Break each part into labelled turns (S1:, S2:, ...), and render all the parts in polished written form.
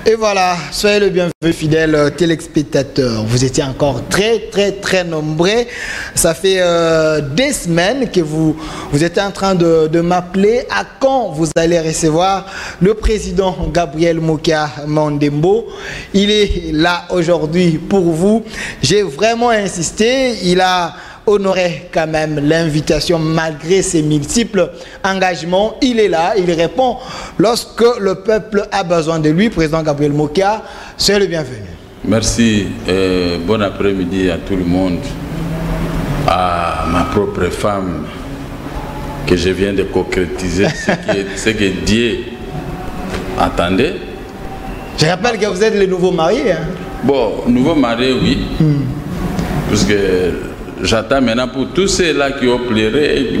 S1: Et voilà, soyez le bienvenu fidèles téléspectateurs. Vous étiez encore très nombreux. Ça fait des semaines que vous êtes en train de m'appeler à quand vous allez recevoir le président Gabriel Mokia Mandembo. Il est là aujourd'hui pour vous. J'ai vraiment insisté. Il a honoré quand même l'invitation malgré ses multiples engagements. Il est là, il répond lorsque le peuple a besoin de lui. Président Gabriel Mokia, soyez le bienvenu. Merci,
S2: bon après-midi à tout le monde, à ma propre femme que je viens de concrétiser ce que Dieu attendait.
S1: Je rappelle que vous êtes le nouveau marié. Hein?
S2: Bon, nouveau marié, oui. Parce que j'attends maintenant pour tous ceux-là qui ont pleuré.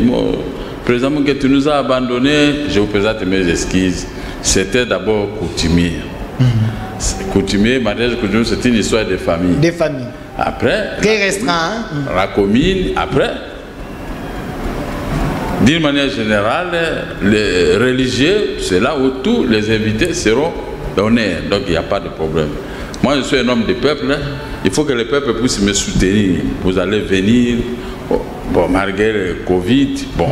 S2: Président, que tu nous as abandonnés, je vous présente mes excuses. C'était d'abord coutumier. Coutumier, mariage coutumier, c'est une histoire de famille.
S1: Des familles.
S2: Après,
S1: très restreint.
S2: La commune, après. D'une manière générale, les religieux, c'est là où tous les invités seront donnés. Donc il n'y a pas de problème. Moi, je suis un homme du peuple. Il faut que le peuple puisse me soutenir. Vous allez venir, bon, malgré le Covid, bon,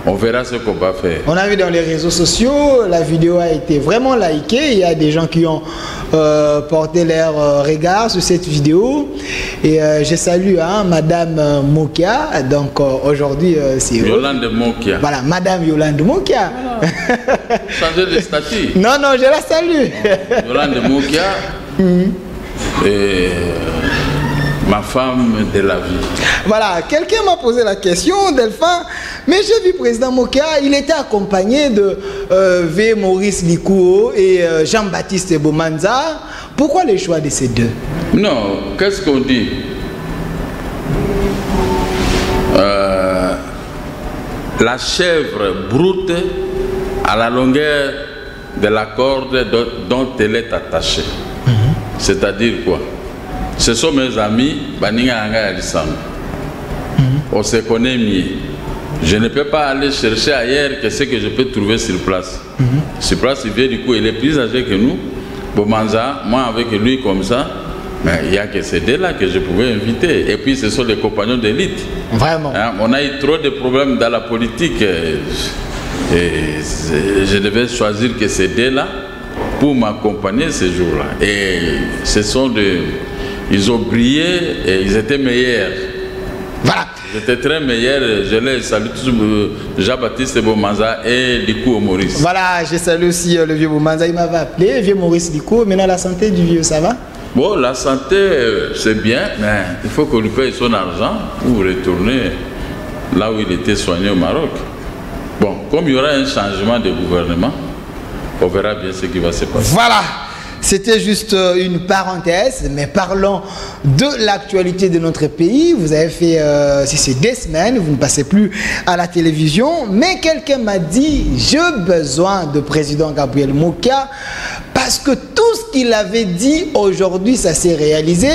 S2: on verra ce qu'on va faire. On a vu dans les réseaux sociaux, la vidéo a été vraiment likée. Il y a des gens qui ont porté leur regard sur cette vidéo. Et je salue Madame Mokia. Donc aujourd'hui, c'est Yolande Mokia.
S1: Voilà, Madame Yolande Mokia.
S2: Voilà. Changer de statut.
S1: Non, non, je la salue.
S2: Yolande Mokia. Et ma femme de la vie. Voilà, quelqu'un m'a posé la question, Delphin, mais j'ai vu président Mokia, il était accompagné de V. Maurice Likouo et Jean-Baptiste Bomanza. Pourquoi le choix de ces deux? Non, qu'est-ce qu'on dit? La chèvre broute à la longueur de la corde dont elle est attachée. C'est-à-dire quoi? Ce sont mes amis, on se connaît mieux. Je ne peux pas aller chercher ailleurs que ce que je peux trouver sur place. Sur place, il vient du coup, il est plus âgé que nous. Bomanza, moi avec lui comme ça, mais il n'y a que ces deux-là que je pouvais inviter. Et puis ce sont des compagnons d'élite. Vraiment. Hein, on a eu trop de problèmes dans la politique. Et je devais choisir que ces deux-là pour m'accompagner ces jours-là. Et ce sont des... Ils ont brillé et ils étaient meilleurs. Voilà. Ils étaient très meilleurs. Je les salue tous, Jean-Baptiste Bomanza et Likouo Maurice. Voilà, je salue aussi le vieux Bomanza. Il m'avait appelé, vieux Maurice Likouo. Maintenant, la santé du vieux, ça va? Bon, la santé, c'est bien, mais il faut qu'on lui paye son argent pour retourner là où il était soigné au Maroc. Bon, comme il y aura un changement de gouvernement, on verra bien ce qui va se passer. Voilà, c'était juste une parenthèse, mais parlons de l'actualité de notre pays. Vous avez fait, si c'est des semaines, vous ne passez plus à la télévision, mais quelqu'un m'a dit, j'ai besoin de président Gabriel Mokia, parce que tout ce qu'il avait dit aujourd'hui, ça s'est réalisé.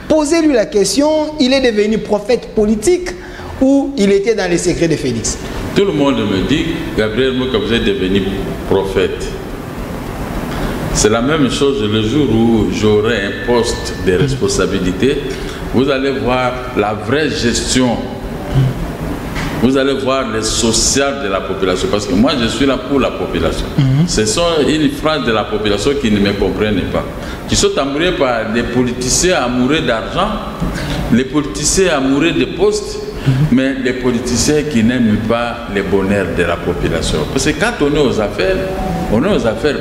S2: Posez-lui la question, il est devenu prophète politique ou il était dans les secrets de Félix? Tout le monde me dit, Gabriel Mokia, vous êtes devenu prophète. C'est la même chose le jour où j'aurai un poste de responsabilité. Vous allez voir la vraie gestion. Vous allez voir le social de la population. Parce que moi, je suis là pour la population. Ce sont une phrase de la population qui ne me comprennent pas. Qui sont amoureux par des politiciens amoureux d'argent, les politiciens amoureux de postes, mais les politiciens qui n'aiment pas le bonheur de la population. Parce que quand on est aux affaires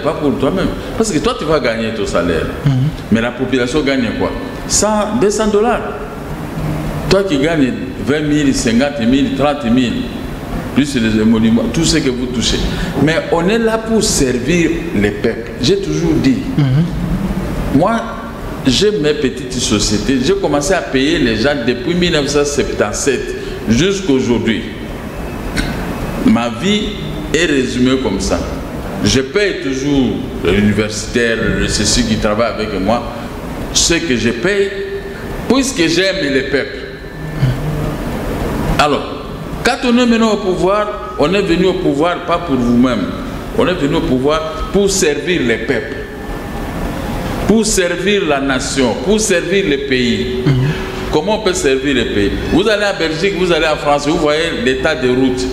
S2: pas pour toi-même. Parce que toi, tu vas gagner ton salaire. Mais la population gagne quoi? 100, 200 dollars. Toi qui gagnes 20 000, 50 000, 30 000, plus les émoluments, tout ce que vous touchez. Mais on est là pour servir les peuples. J'ai toujours dit, moi, j'ai mes petites sociétés. J'ai commencé à payer les gens depuis 1977 jusqu'à aujourd'hui. Ma vie est résumée comme ça. Je paye toujours l'universitaire, ceux qui travaillent avec moi, ce que je paye, puisque j'aime les peuples. Alors, quand on est maintenant au pouvoir, on est venu au pouvoir pas pour vous-même. On est venu au pouvoir pour servir les peuples. pour servir la nation, pour servir le pays. Comment on peut servir le pays? Vous allez en Belgique, vous allez en France, vous voyez l'état des routes.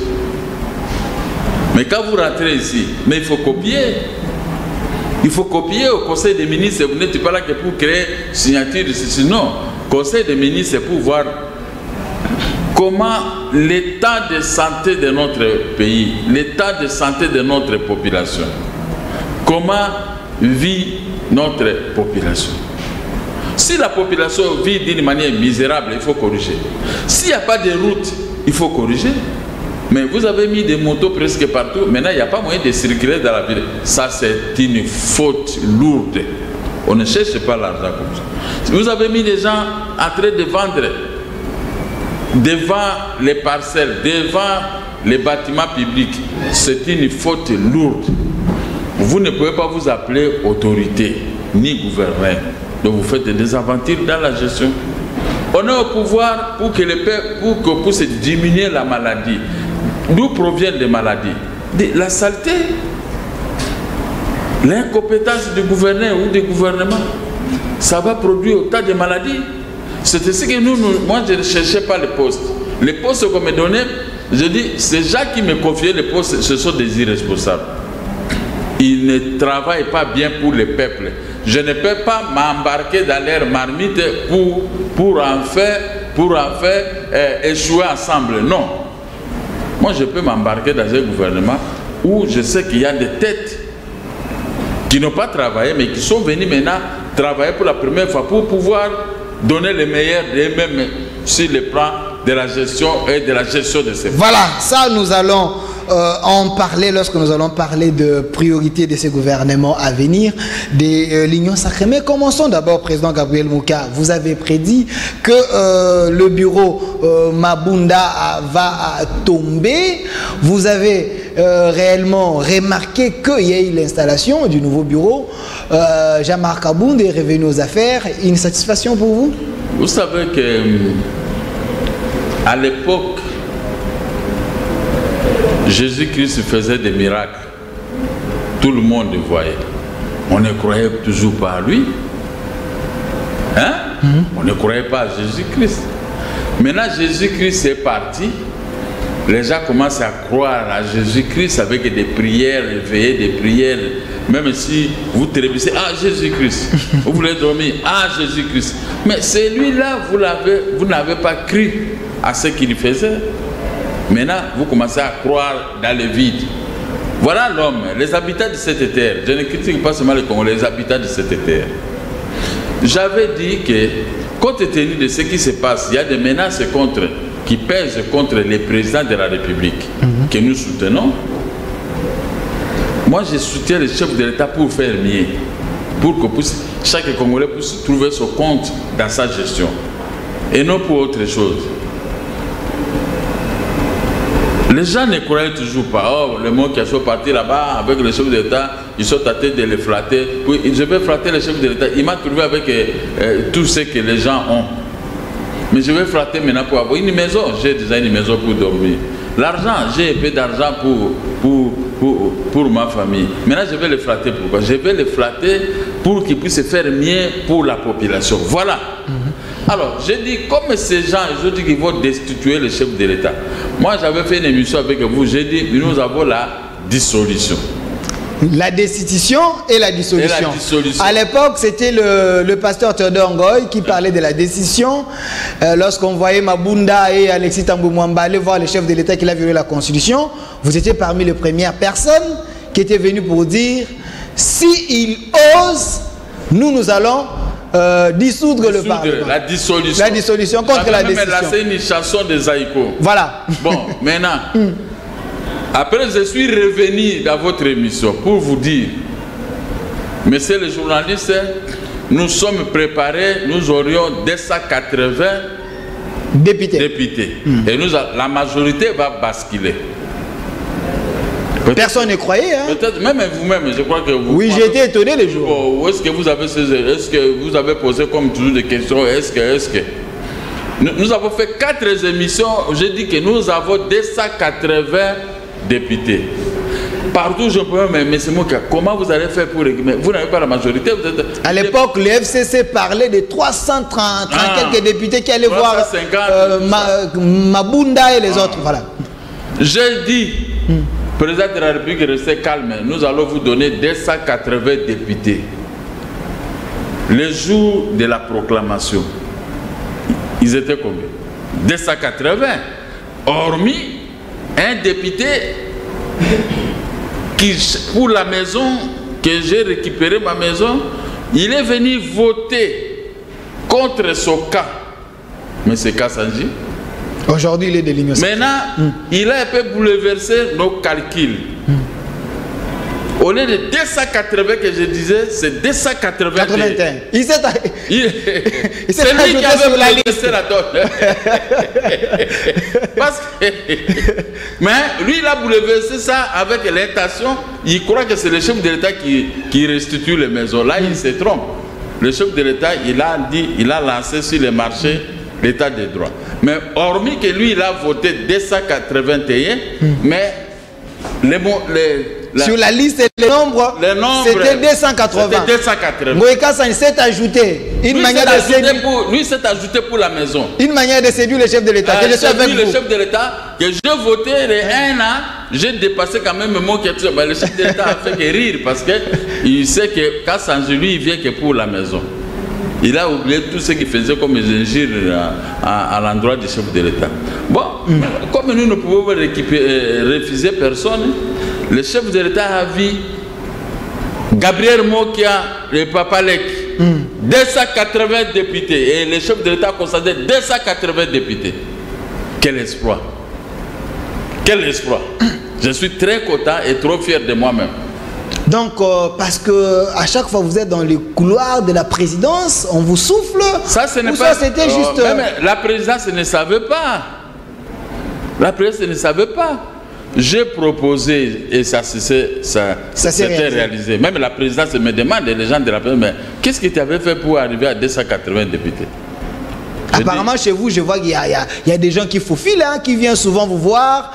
S2: Mais quand vous rentrez ici, mais il faut copier. Il faut copier au Conseil des ministres. Vous n'êtes pas là que pour créer signature. Non, Conseil des ministres, c'est pour voir comment l'état de santé de notre pays, l'état de santé de notre population, comment vit notre population. Si la population vit d'une manière misérable, il faut corriger. S'il n'y a pas de route, il faut corriger. Mais vous avez mis des motos presque partout. Maintenant, il n'y a pas moyen de circuler dans la ville. Ça, c'est une faute lourde. On ne cherche pas l'argent comme ça. Vous avez mis des gens en train de vendre devant les parcelles, devant les bâtiments publics. C'est une faute lourde. Vous ne pouvez pas vous appeler autorité, ni gouverneur. Donc vous faites des aventures dans la gestion. On est au pouvoir pour que le peuple, pour que puisse diminuer la maladie. D'où proviennent les maladies? De la saleté, l'incompétence du gouverneur ou du gouvernement. Ça va produire autant de maladies. C'est ce que moi je ne cherchais pas les postes. Les postes qu'on me donnait, je dis, ces gens qui me confiaient les postes, ce sont des irresponsables. Ils ne travaillent pas bien pour le peuple. Je ne peux pas m'embarquer dans leur marmite pour en faire échouer ensemble. Non. Moi, je peux m'embarquer dans un gouvernement où je sais qu'il y a des têtes qui n'ont pas travaillé, mais qui sont venus maintenant travailler pour la première fois pour pouvoir donner le meilleur d'eux-mêmes sur le plan de la gestion et de la gestion de ces fonds.
S1: Voilà, ça nous allons en parler lorsque nous allons parler de priorité de ces gouvernements à venir, de l'Union sacrée. Mais commençons d'abord, Président Gabriel Mouka. Vous avez prédit que le bureau Mabunda va tomber. Vous avez réellement remarqué qu'il y a eu l'installation du nouveau bureau. Jean-Marc Abound est revenu aux affaires. Une satisfaction pour vous?
S2: Vous savez que à l'époque, Jésus-Christ faisait des miracles. Tout le monde le voyait. On ne croyait toujours pas à lui. Hein? On ne croyait pas à Jésus-Christ. Maintenant, Jésus-Christ est parti. Les gens commencent à croire à Jésus-Christ avec des prières éveillées, des prières. Même si vous trébuchez, ah Jésus-Christ. Vous voulez dormir, ah Jésus-Christ. Mais celui-là, vous n'avez pas cru à ce qu'il faisait. Maintenant, vous commencez à croire dans le vide. Voilà l'homme, les habitants de cette terre. Je ne critique pas seulement les Congolais, les habitants de cette terre. J'avais dit que, compte tenu de ce qui se passe, il y a des menaces qui pèsent contre les présidents de la République que nous soutenons. Moi, je soutiens le chef de l'État pour faire mieux, pour que chaque Congolais puisse trouver son compte dans sa gestion, et non pour autre chose. Les gens ne croyaient toujours pas. Oh, les mots qui sont partis là-bas avec le chef de l'État, ils sont tentés de les flatter. Puis je vais flatter le chef de l'État. Il m'a trouvé avec tout ce que les gens ont. Mais je vais flatter maintenant pour avoir une maison. J'ai déjà une maison pour dormir. L'argent, j'ai un peu d'argent pour ma famille. Maintenant, je vais les flatter. Pourquoi? Je vais les flatter pour qu'ils puissent faire mieux pour la population. Voilà. Alors, j'ai dit, comme ces gens, ils ont dit qu'ils vont destituer le chef de l'État. Moi, j'avais fait une émission avec vous. J'ai dit, nous avons la dissolution.
S1: La destitution et la dissolution.
S2: Et la dissolution.
S1: À l'époque, c'était le pasteur Théodore Ngoy qui parlait de la décision. Lorsqu'on voyait Mabunda et Alexis Tambou Mwamba aller voir le chef de l'État qui a violé la Constitution, vous étiez parmi les premières personnes qui étaient venues pour dire, s'il ose, nous allons dissoudre le Parlement.
S2: La dissolution.
S1: La dissolution contre la décision.
S2: C'est une chanson de Zaïko.
S1: Voilà.
S2: Bon, maintenant, après je suis revenu dans votre émission pour vous dire, messieurs les journalistes, nous sommes préparés, nous aurions 280 députés. Et la majorité va basculer.
S1: Personne ne croyait. Hein?
S2: Peut-être, même vous-même, je crois que vous...
S1: Oui, j'ai été étonné les jours.
S2: Où est-ce que vous avez est-ce que vous avez posé comme toujours des questions? Est-ce que... Nous avons fait 4 émissions. J'ai dit que nous avons 280 députés. partout je peux, mais c'est moi, comment vous allez faire pour récupérer? Vous n'avez pas la majorité. Vous êtes...
S1: À l'époque, le FCC parlait de 330 quelques députés qui allaient voir Mabunda et les autres. Voilà.
S2: J'ai dit, président de la République, restez calme, nous allons vous donner 280 députés. Le jour de la proclamation, ils étaient combien? 280. Hormis un député qui, pour la maison, que j'ai récupéré ma maison, il est venu voter contre son cas. Mais c'est Kassanji.
S1: Aujourd'hui, il est de l'Union.
S2: Maintenant, il a un peu bouleversé nos calculs. Au lieu de 280 que je disais, c'est 281.
S1: Il s'est
S2: lui qui avait bouleversé la donne. Parce que, mais lui, il a bouleversé ça avec l'intention. Il croit que c'est le chef de l'État qui restitue les maisons. Là, il se trompe. Le chef de l'État, il a dit, il a lancé sur les marchés l'état des droits. Mais hormis que lui, il a voté 281, mais
S1: sur la liste, les nombres c'était 280.
S2: C'était 280.
S1: Moïka s'est ajouté.
S2: Lui s'est ajouté pour la maison.
S1: Une manière de séduire le chef de l'État.
S2: Le chef de l'État, que j'ai voté un an, j'ai dépassé quand même mon question. Le chef de l'État a fait que rire parce qu'il sait que Kassanji, lui, il vient que pour la maison. Il a oublié tout ce qu'il faisait comme injure à l'endroit du chef de l'État. Bon, comme nous ne pouvons refuser personne, le chef de l'État a vu Gabriel Mokia, le Papalek, 280 députés. Et le chef de l'État a constaté 280 députés. Quel exploit! Quel exploit! Je suis très content et trop fier de moi-même.
S1: Donc, parce que à chaque fois vous êtes dans les couloirs de la présidence, on vous souffle.
S2: Ça, ce n'est pas.
S1: C'était juste.
S2: La présidence ne savait pas. La présidence ne savait pas. J'ai proposé et ça s'était réalisé. Même la présidence me demande, les gens de la présidence, mais qu'est-ce que tu avais fait pour arriver à 280 députés?
S1: Apparemment, chez vous, je vois qu'il y a des gens qui faufilent, qui viennent souvent vous voir.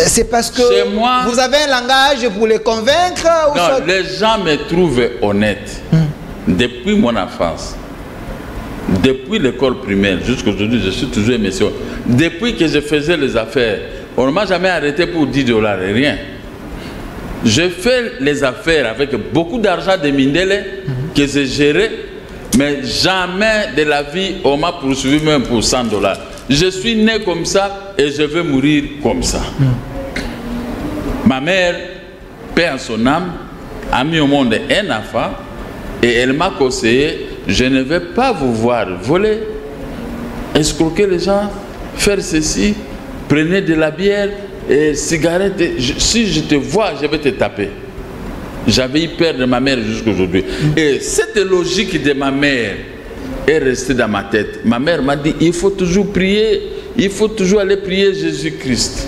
S1: C'est parce que vous avez un langage pour les convaincre?
S2: Non, les gens me trouvent honnête. Depuis mon enfance, depuis l'école primaire jusqu'à aujourd'hui, je suis toujours émission. Depuis que je faisais les affaires, on ne m'a jamais arrêté pour 10 $, rien. Je fais les affaires avec beaucoup d'argent de Mindele que j'ai géré, mais jamais de la vie on m'a poursuivi même pour 100 $. Je suis né comme ça et je vais mourir comme ça. Ma mère, paix en son âme, a mis au monde un enfant et elle m'a conseillé, je ne vais pas vous voir voler, escroquer les gens, faire ceci, prenez de la bière et cigarette. Si je te vois, je vais te taper. J'avais eu peur de ma mère jusqu'à aujourd'hui. Et cette logique de ma mère est restée dans ma tête. Ma mère m'a dit, il faut toujours prier, il faut toujours aller prier Jésus-Christ.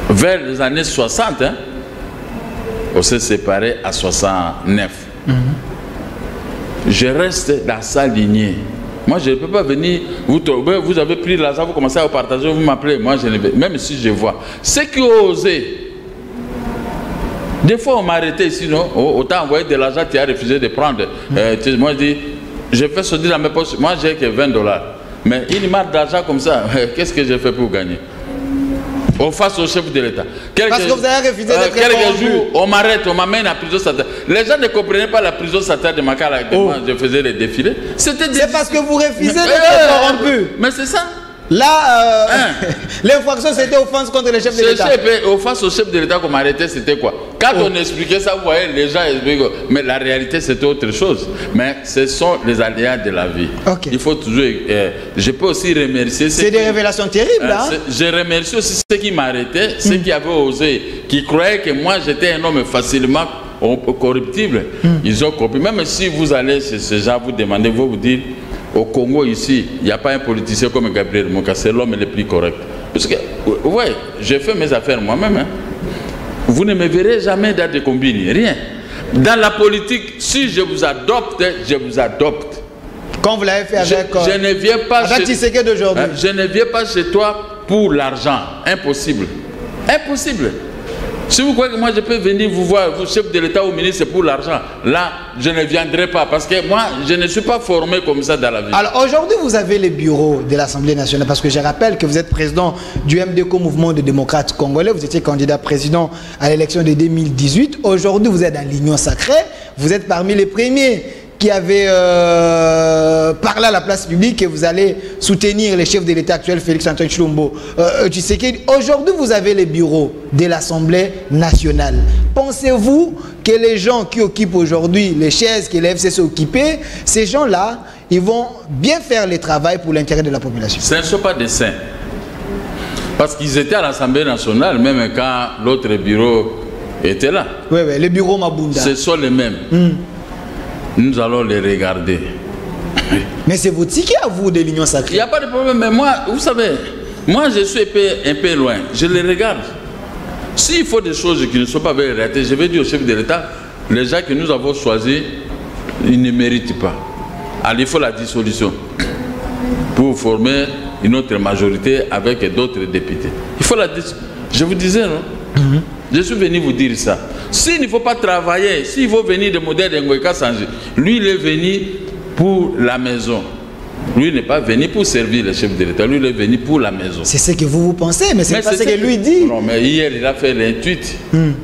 S2: Vers les années 60, on s'est séparés à 69. Je reste dans sa lignée. Moi, je ne peux pas venir, vous avez pris l'argent, vous commencez à partager, vous m'appelez, moi je ne vais, même si je vois. Ceux qui ont osé, des fois on m'a arrêté ici, non? Autant envoyer de l'argent, tu as refusé de prendre. Moi je dis, je fais sortir dans mes poches, moi j'ai que 20 $. Mais une marque d'argent comme ça, qu'est-ce que j'ai fait pour gagner? On face au chef de l'État.
S1: Parce que vous avez refusé de
S2: quelques jours, on m'arrête, on m'amène à la prison statutaire. Les gens ne comprenaient pas la prison statutaire de Makala. Moi, je faisais les défilés.
S1: C'est parce que vous refusez d'être corrompu.
S2: Mais c'est ça.
S1: Là, l'infraction c'était offense contre le chef de l'État.
S2: Offense au chef de l'État qu'on m'a arrêté, c'était quoi? Quand on expliquait ça, vous voyez, les gens expliquent. Mais la réalité, c'était autre chose. Mais ce sont les aléas de la vie. Il faut toujours. Je peux aussi remercier.
S1: C'est des révélations terribles, là.
S2: Je remercie aussi ceux qui m'arrêtaient, ceux qui avaient osé, qui croyaient que moi j'étais un homme facilement corruptible. Ils ont compris. Même si vous allez chez ces gens, vous demandez, vous dire. Au Congo, ici, il n'y a pas un politicien comme Gabriel Moka, c'est l'homme le plus correct. Parce que, ouais, j'ai fait mes affaires moi-même. Vous ne me verrez jamais dans des combines, rien. Dans la politique, si je vous adopte, je vous adopte.
S1: Comme vous l'avez fait avec
S2: je ne viens pas
S1: d'aujourd'hui.
S2: Je ne viens pas chez toi pour l'argent. Impossible. Impossible. Si vous croyez que moi je peux venir vous voir, vous chef de l'État ou ministre pour l'argent, là je ne viendrai pas parce que moi je ne suis pas formé comme ça dans la vie.
S1: Alors aujourd'hui vous avez les bureaux de l'Assemblée nationale parce que je rappelle que vous êtes président du MDCO, Mouvement des démocrates congolais, vous étiez candidat président à l'élection de 2018. Aujourd'hui vous êtes dans l'Union sacrée, vous êtes parmi les premiers qui avait parlé à la place publique et vous allez soutenir les chefs de l'État actuel, Félix Antoine Tshilombo. Aujourd'hui, vous avez les bureaux de l'Assemblée nationale. Pensez-vous que les gens qui occupent aujourd'hui les chaises que les FCC occupées, ces gens-là, ils vont bien faire le travail pour l'intérêt de la population?
S2: Ce ne sont pas des saints. Parce qu'ils étaient à l'Assemblée nationale, même quand l'autre bureau était là.
S1: Oui, oui, les bureaux Mabunda.
S2: Ce sont les mêmes. Nous allons les regarder.
S1: Mais c'est votre ticket à vous de l'Union sacrée.
S2: Il n'y a pas de problème, mais moi, vous savez, moi je suis un peu loin, je les regarde. S'il faut des choses qui ne sont pas bien réalisées, je vais dire au chef de l'État, les gens que nous avons choisis, ils ne méritent pas. Alors il faut la dissolution pour former une autre majorité avec d'autres députés. Il faut la dissolution. Je vous disais, non? Je suis venu vous dire ça. S'il ne faut pas travailler, s'il faut venir de modèle d'Ngoïka Sanji, lui il est venu pour la maison. Lui n'est pas venu pour servir le chef de l'État, lui il est venu pour la maison.
S1: C'est ce que vous pensez, mais c'est pas ce que lui dit.
S2: Non, mais hier il a fait l'intuit.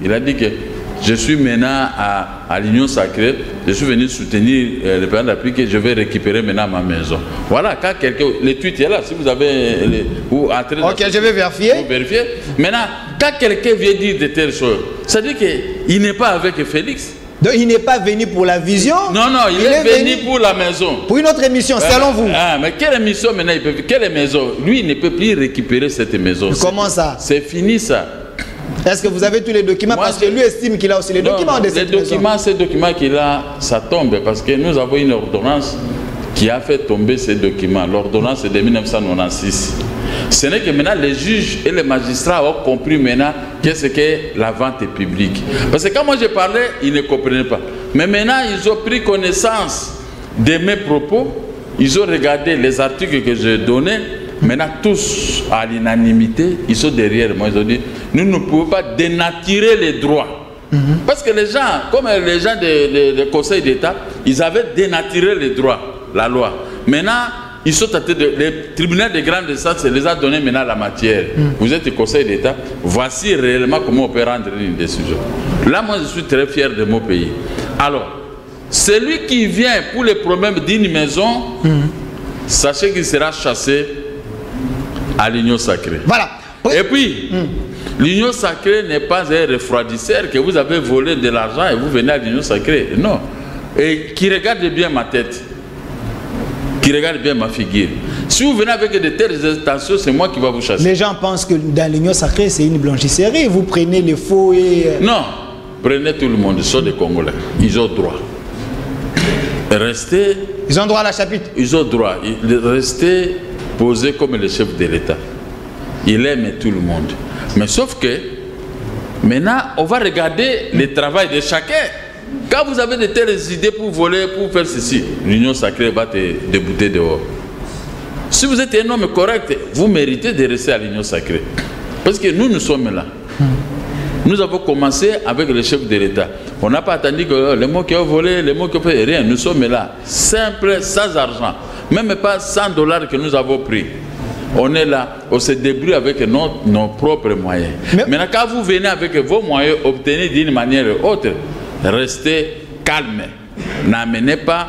S2: Il a dit que je suis maintenant à l'Union sacrée, je suis venu soutenir le président de la République et je vais récupérer maintenant ma maison. Voilà, quand quelqu'un, le tweet est là, si vous avez...
S1: Ok, je vais vérifier.
S2: Vous vérifiez. Maintenant, quand quelqu'un vient dire de telles choses, ça veut dire qu'il n'est pas avec Félix.
S1: Donc il n'est pas venu pour la vision.
S2: Non, non, il est venu pour la maison.
S1: Pour une autre émission, selon vous.
S2: Ah, mais quelle émission maintenant il peut... Quelle maison? Lui, il ne peut plus récupérer cette maison.
S1: Comment ça?
S2: C'est fini ça.
S1: Est-ce que vous avez tous les documents? Moi, parce que lui estime qu'il a aussi les documents de cette maison.
S2: Ces documents qu'il a, ça tombe parce que nous avons une ordonnance qui a fait tomber ces documents. L'ordonnance est de 1996. Ce n'est que maintenant les juges et les magistrats ont compris maintenant qu'est-ce que la vente publique. Parce que quand moi je parlais, ils ne comprenaient pas. Mais maintenant, ils ont pris connaissance de mes propos. Ils ont regardé les articles que j'ai donnés. Maintenant, tous, à l'unanimité, ils sont derrière moi. Ils ont dit, nous ne pouvons pas dénaturer les droits. Parce que les gens, comme les gens du Conseil d'État, ils avaient dénaturé les droits, la loi. Maintenant, ils sont tentés de... Les tribunaux de grande instance les a donné maintenant la matière. Vous êtes au Conseil d'État, voici réellement comment on peut rendre une décision. Là, moi, je suis très fier de mon pays. Alors, celui qui vient pour les problèmes d'une maison, sachez qu'il sera chassé à l'Union sacrée.
S1: Voilà.
S2: Et puis, l'Union sacrée n'est pas un refroidisseur que vous avez volé de l'argent et vous venez à l'Union sacrée. Non. Et qui regarde bien ma tête, qui regarde bien ma figure. Si vous venez avec de telles intentions, c'est moi qui va vous chasser.
S1: Les gens pensent que dans l'Union sacrée, c'est une blanchisserie. Vous prenez les faux et...
S2: Non. Prenez tout le monde, ils sont des Congolais. Ils ont droit. Restez...
S1: Ils ont droit à la chapitre.
S2: Ils ont droit. Restez posé comme le chef de l'État. Il aime tout le monde. Mais sauf que, maintenant, on va regarder le travail de chacun. Quand vous avez de telles idées pour voler, pour faire ceci, l'Union sacrée va te débouter dehors. Si vous êtes un homme correct, vous méritez de rester à l'Union sacrée. Parce que nous sommes là. Nous avons commencé avec le chef de l'État. On n'a pas attendu que les mots qui ont volé, les mots qui ont fait rien. Nous sommes là, simple, sans argent. Même pas $100 que nous avons pris. On est là, on se débrouille avec nos propres moyens. Maintenant, quand vous venez avec vos moyens, obtenez d'une manière autre, restez calme. N'amenez pas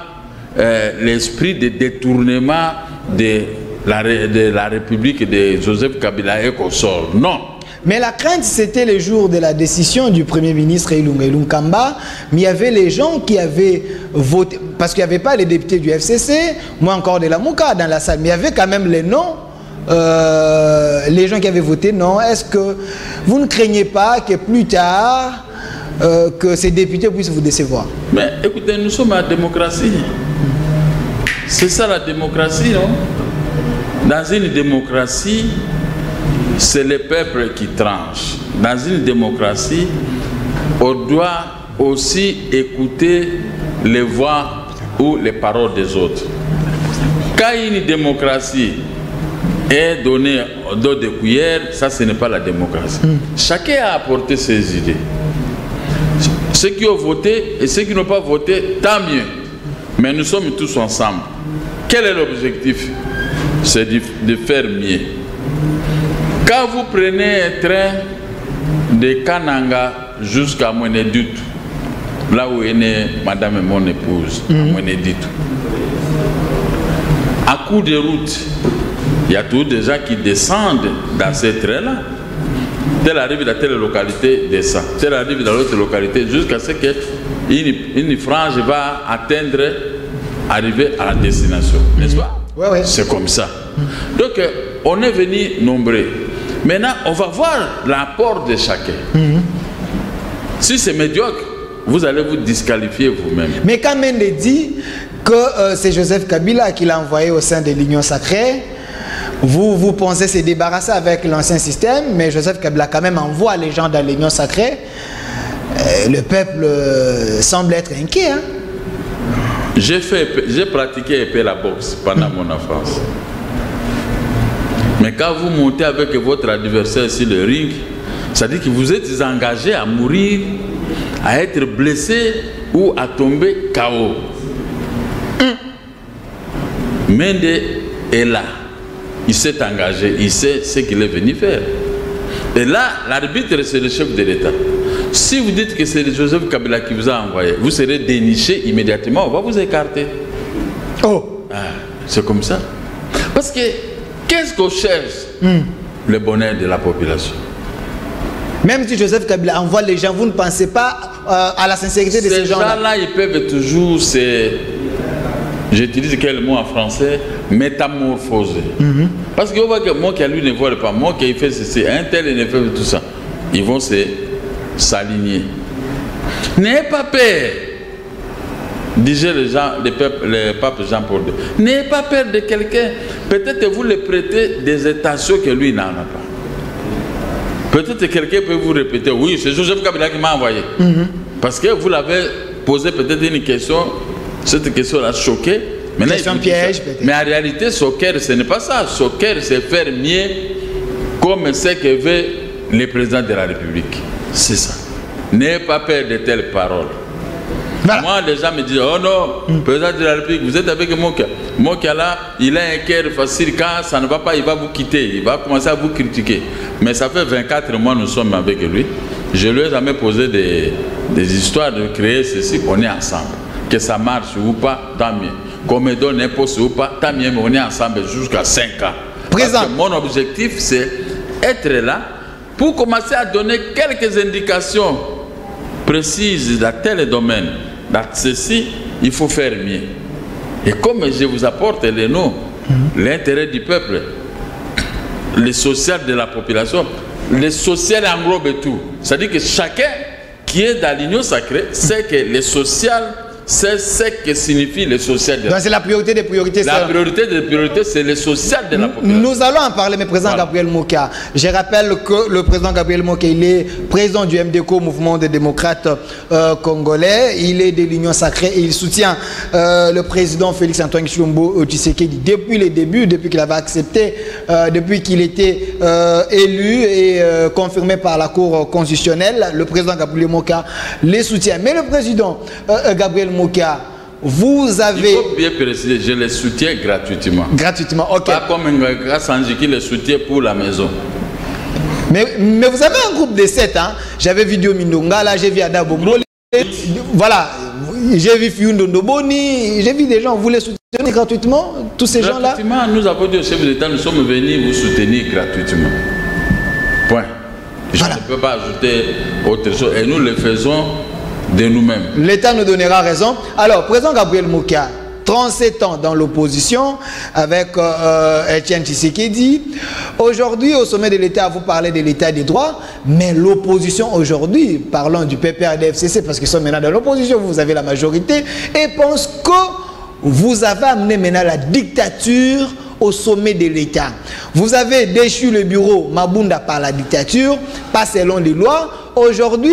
S2: l'esprit de détournement de la République de Joseph Kabila et consort. Non.
S1: Mais la crainte, c'était le jour de la décision du Premier ministre Ilunga Kamba. Mais il y avait les gens qui avaient voté, parce qu'il n'y avait pas les députés du FCC, moi encore de la Mouka dans la salle, mais il y avait quand même les noms, les gens qui avaient voté non. Est-ce que vous ne craignez pas que plus tard, que ces députés puissent vous décevoir?
S2: Mais écoutez, nous sommes à la démocratie. C'est ça la démocratie, non? Dans une démocratie, c'est le peuple qui tranche. Dans une démocratie, on doit aussi écouter les voix ou les paroles des autres. Quand une démocratie, et donner d'autres cuillères, ça ce n'est pas la démocratie. Chacun a apporté ses idées. Ceux qui ont voté et ceux qui n'ont pas voté, tant mieux. Mais nous sommes tous ensemble. Quel est l'objectif? C'est de faire mieux. Quand vous prenez un train de Kananga jusqu'à Mwenedut, là où est née madame et mon épouse, à Mwenedut, à coup de route, il y a tous des gens qui descendent dans ces trains-là. Tel arrive dans telle localité, descend. Tel arrive dans l'autre localité, jusqu'à ce qu'une frange va arriver à la destination. N'est-ce pas?
S1: Ouais.
S2: C'est comme ça. Donc, on est venu nombreux. Maintenant, on va voir l'apport de chacun. Si c'est médiocre, vous allez vous disqualifier vous-même.
S1: Mais quand Mende dit que c'est Joseph Kabila qui l'a envoyé au sein de l'Union sacrée, vous pensez se débarrasser avec l'ancien système, mais Joseph Kabila quand même envoie les gens dans l'Union sacrée. Le peuple semble être inquiet. Hein?
S2: J'ai pratiqué un peu la boxe pendant mon enfance. Mais quand vous montez avec votre adversaire sur le ring, ça dit que vous êtes engagé à mourir, à être blessé ou à tomber KO. Mende est là. Il s'est engagé, il sait ce qu'il est venu faire. Et là, l'arbitre, c'est le chef de l'État. Si vous dites que c'est Joseph Kabila qui vous a envoyé, vous serez déniché immédiatement, on va vous écarter.
S1: Oh!
S2: C'est comme ça. Parce que, qu'est-ce qu'on cherche? Le bonheur de la population.
S1: Même si Joseph Kabila envoie les gens, vous ne pensez pas à la sincérité de ces gens-là?
S2: Ces gens-là, ils peuvent toujours j'utilise quel mot en français? Métamorphoser. Parce qu'on voit que moi qui lui ne voit pas, moi qui fait ceci, un tel ne fait tout ça. Ils vont s'aligner. N'ayez pas peur, disait le pape Jean-Paul II. N'ayez pas peur de quelqu'un. Peut-être vous le prêtez des intentions que lui n'en a pas. Peut-être que quelqu'un peut vous répéter, oui, c'est Joseph Kabila qui m'a envoyé. Parce que vous l'avez posé peut-être une question, cette question l'a choqué.
S1: Question piège, peut-être.
S2: Mais en réalité, son cœur, ce n'est pas ça. Son cœur, c'est faire mieux comme ce que veut le président de la République. C'est ça. N'ayez pas peur de telles paroles. Voilà. Moi, les gens me disent, oh non, président de la République, vous êtes avec Mokia. Mokia là, il a un cœur facile. Quand ça ne va pas, il va vous quitter. Il va commencer à vous critiquer. Mais ça fait 24 mois que nous sommes avec lui. Je lui ai jamais posé des histoires de créer ceci. On est ensemble. Que ça marche ou pas, tant mieux. Qu'on me donne un poste ou pas, tant mieux, mais on est ensemble jusqu'à 5 ans. Présent. Mon objectif, c'est être là pour commencer à donner quelques indications précises dans tel domaine. Dans ceci, il faut faire mieux. Et comme je vous apporte les noms, l'intérêt du peuple, le social de la population, le social englobe tout. C'est-à-dire que chacun qui est dans l'union sacrée sait que le social, c'est ce que signifie le social.
S1: Donc c'est la priorité des priorités.
S2: La priorité des priorités, c'est le social de la population.
S1: Nous allons en parler, mais président Gabriel Mokia. Je rappelle que le président Gabriel Mokia, il est président du MDCO, Mouvement des démocrates congolais. Il est de l'Union sacrée et il soutient le président Félix-Antoine Tshilombo Tshisekedi depuis les débuts, depuis qu'il avait accepté, depuis qu'il était élu et confirmé par la Cour constitutionnelle. Le président Gabriel Mokia les soutient. Mais le président Gabriel Mokia, vous avez...
S2: Il faut bien préciser, je les soutiens gratuitement.
S1: Gratuitement, ok.
S2: Pas comme un gars Sanji qui les soutient pour la maison.
S1: Mais vous avez un groupe de 7, hein? J'avais vu Dio Mindonga, là j'ai vu Ada Bombo. Voilà, j'ai vu Fiundo Ndoboni, j'ai vu des gens, vous les soutenez gratuitement, tous ces gens-là?
S2: Gratuitement, nous avons dit au chef de l'État, nous sommes venus vous soutenir gratuitement. Point. Je ne peux pas ajouter autre chose. Et nous le faisons de nous-mêmes. L'État nous donnera raison.
S1: Alors, président Gabriel Mokia, 37 ans dans l'opposition avec Etienne Tshisekedi. Aujourd'hui, au sommet de l'État, vous parlez de l'État des droits, mais l'opposition aujourd'hui, parlons du PPRD-FCC, parce qu'ils sont maintenant dans l'opposition, vous avez la majorité, et pense que vous avez amené maintenant la dictature au sommet de l'État. Vous avez déchu le bureau Mabunda par la dictature, pas selon les lois. Aujourd'hui,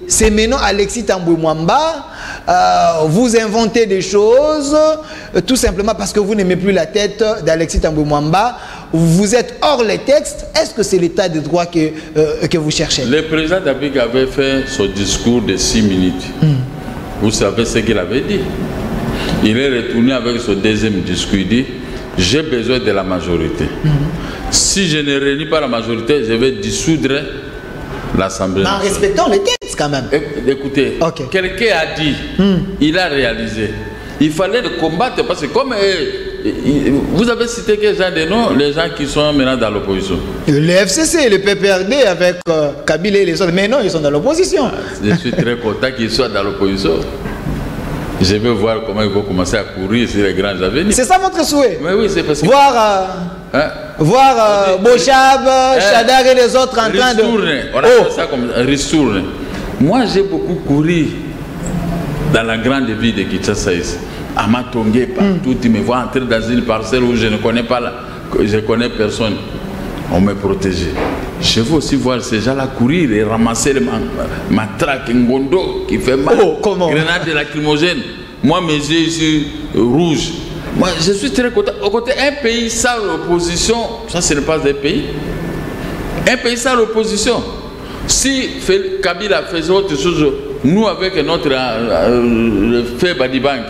S1: c'est maintenant Alexis Tambwe Mwamba, vous inventez des choses tout simplement parce que vous n'aimez plus la tête d'Alexis Tambwe Mwamba. vous êtes hors les textes. Est-ce que c'est l'état de droit que vous cherchez?
S2: Le président Dabig avait fait son discours de 6 minutes. Vous savez ce qu'il avait dit. Il est retourné avec son deuxième discours. Il dit, j'ai besoin de la majorité. Si je ne réunis pas la majorité, je vais dissoudre l'Assemblée nationale.
S1: En respectant les textes quand même.
S2: Écoutez, quelqu'un a dit, il a réalisé. Il fallait le combattre parce que comme vous avez cité quel genre de noms, les gens qui sont maintenant dans l'opposition.
S1: Le FCC, le PPRD avec Kabila et les autres, mais non, ils sont dans l'opposition.
S2: Je suis très content qu'ils soient dans l'opposition. Je veux voir comment ils vont commencer à courir sur les grands avenirs. C'est
S1: ça votre souhait?
S2: Mais oui, c'est parce que...
S1: Voir Bochab, Chadar et les autres en train de...
S2: On appelle ça comme ristourne. Moi, j'ai beaucoup couru dans la grande ville de Kinshasa ici. À Matongé, partout, tu me vois entrer dans une parcelle où je ne connais pas, je ne connais personne. On me protégeait. Je veux aussi voir ces gens-là courir et ramasser les matraques, Ngondo qui fait mal, grenade lacrymogène. Moi, mes yeux ici rouges. Moi, je suis très content. Au côté, un pays sans l'opposition, ça, ce n'est pas un pays. Un pays sans l'opposition. Si Kabila faisait autre chose, nous, avec notre le fait Badibank,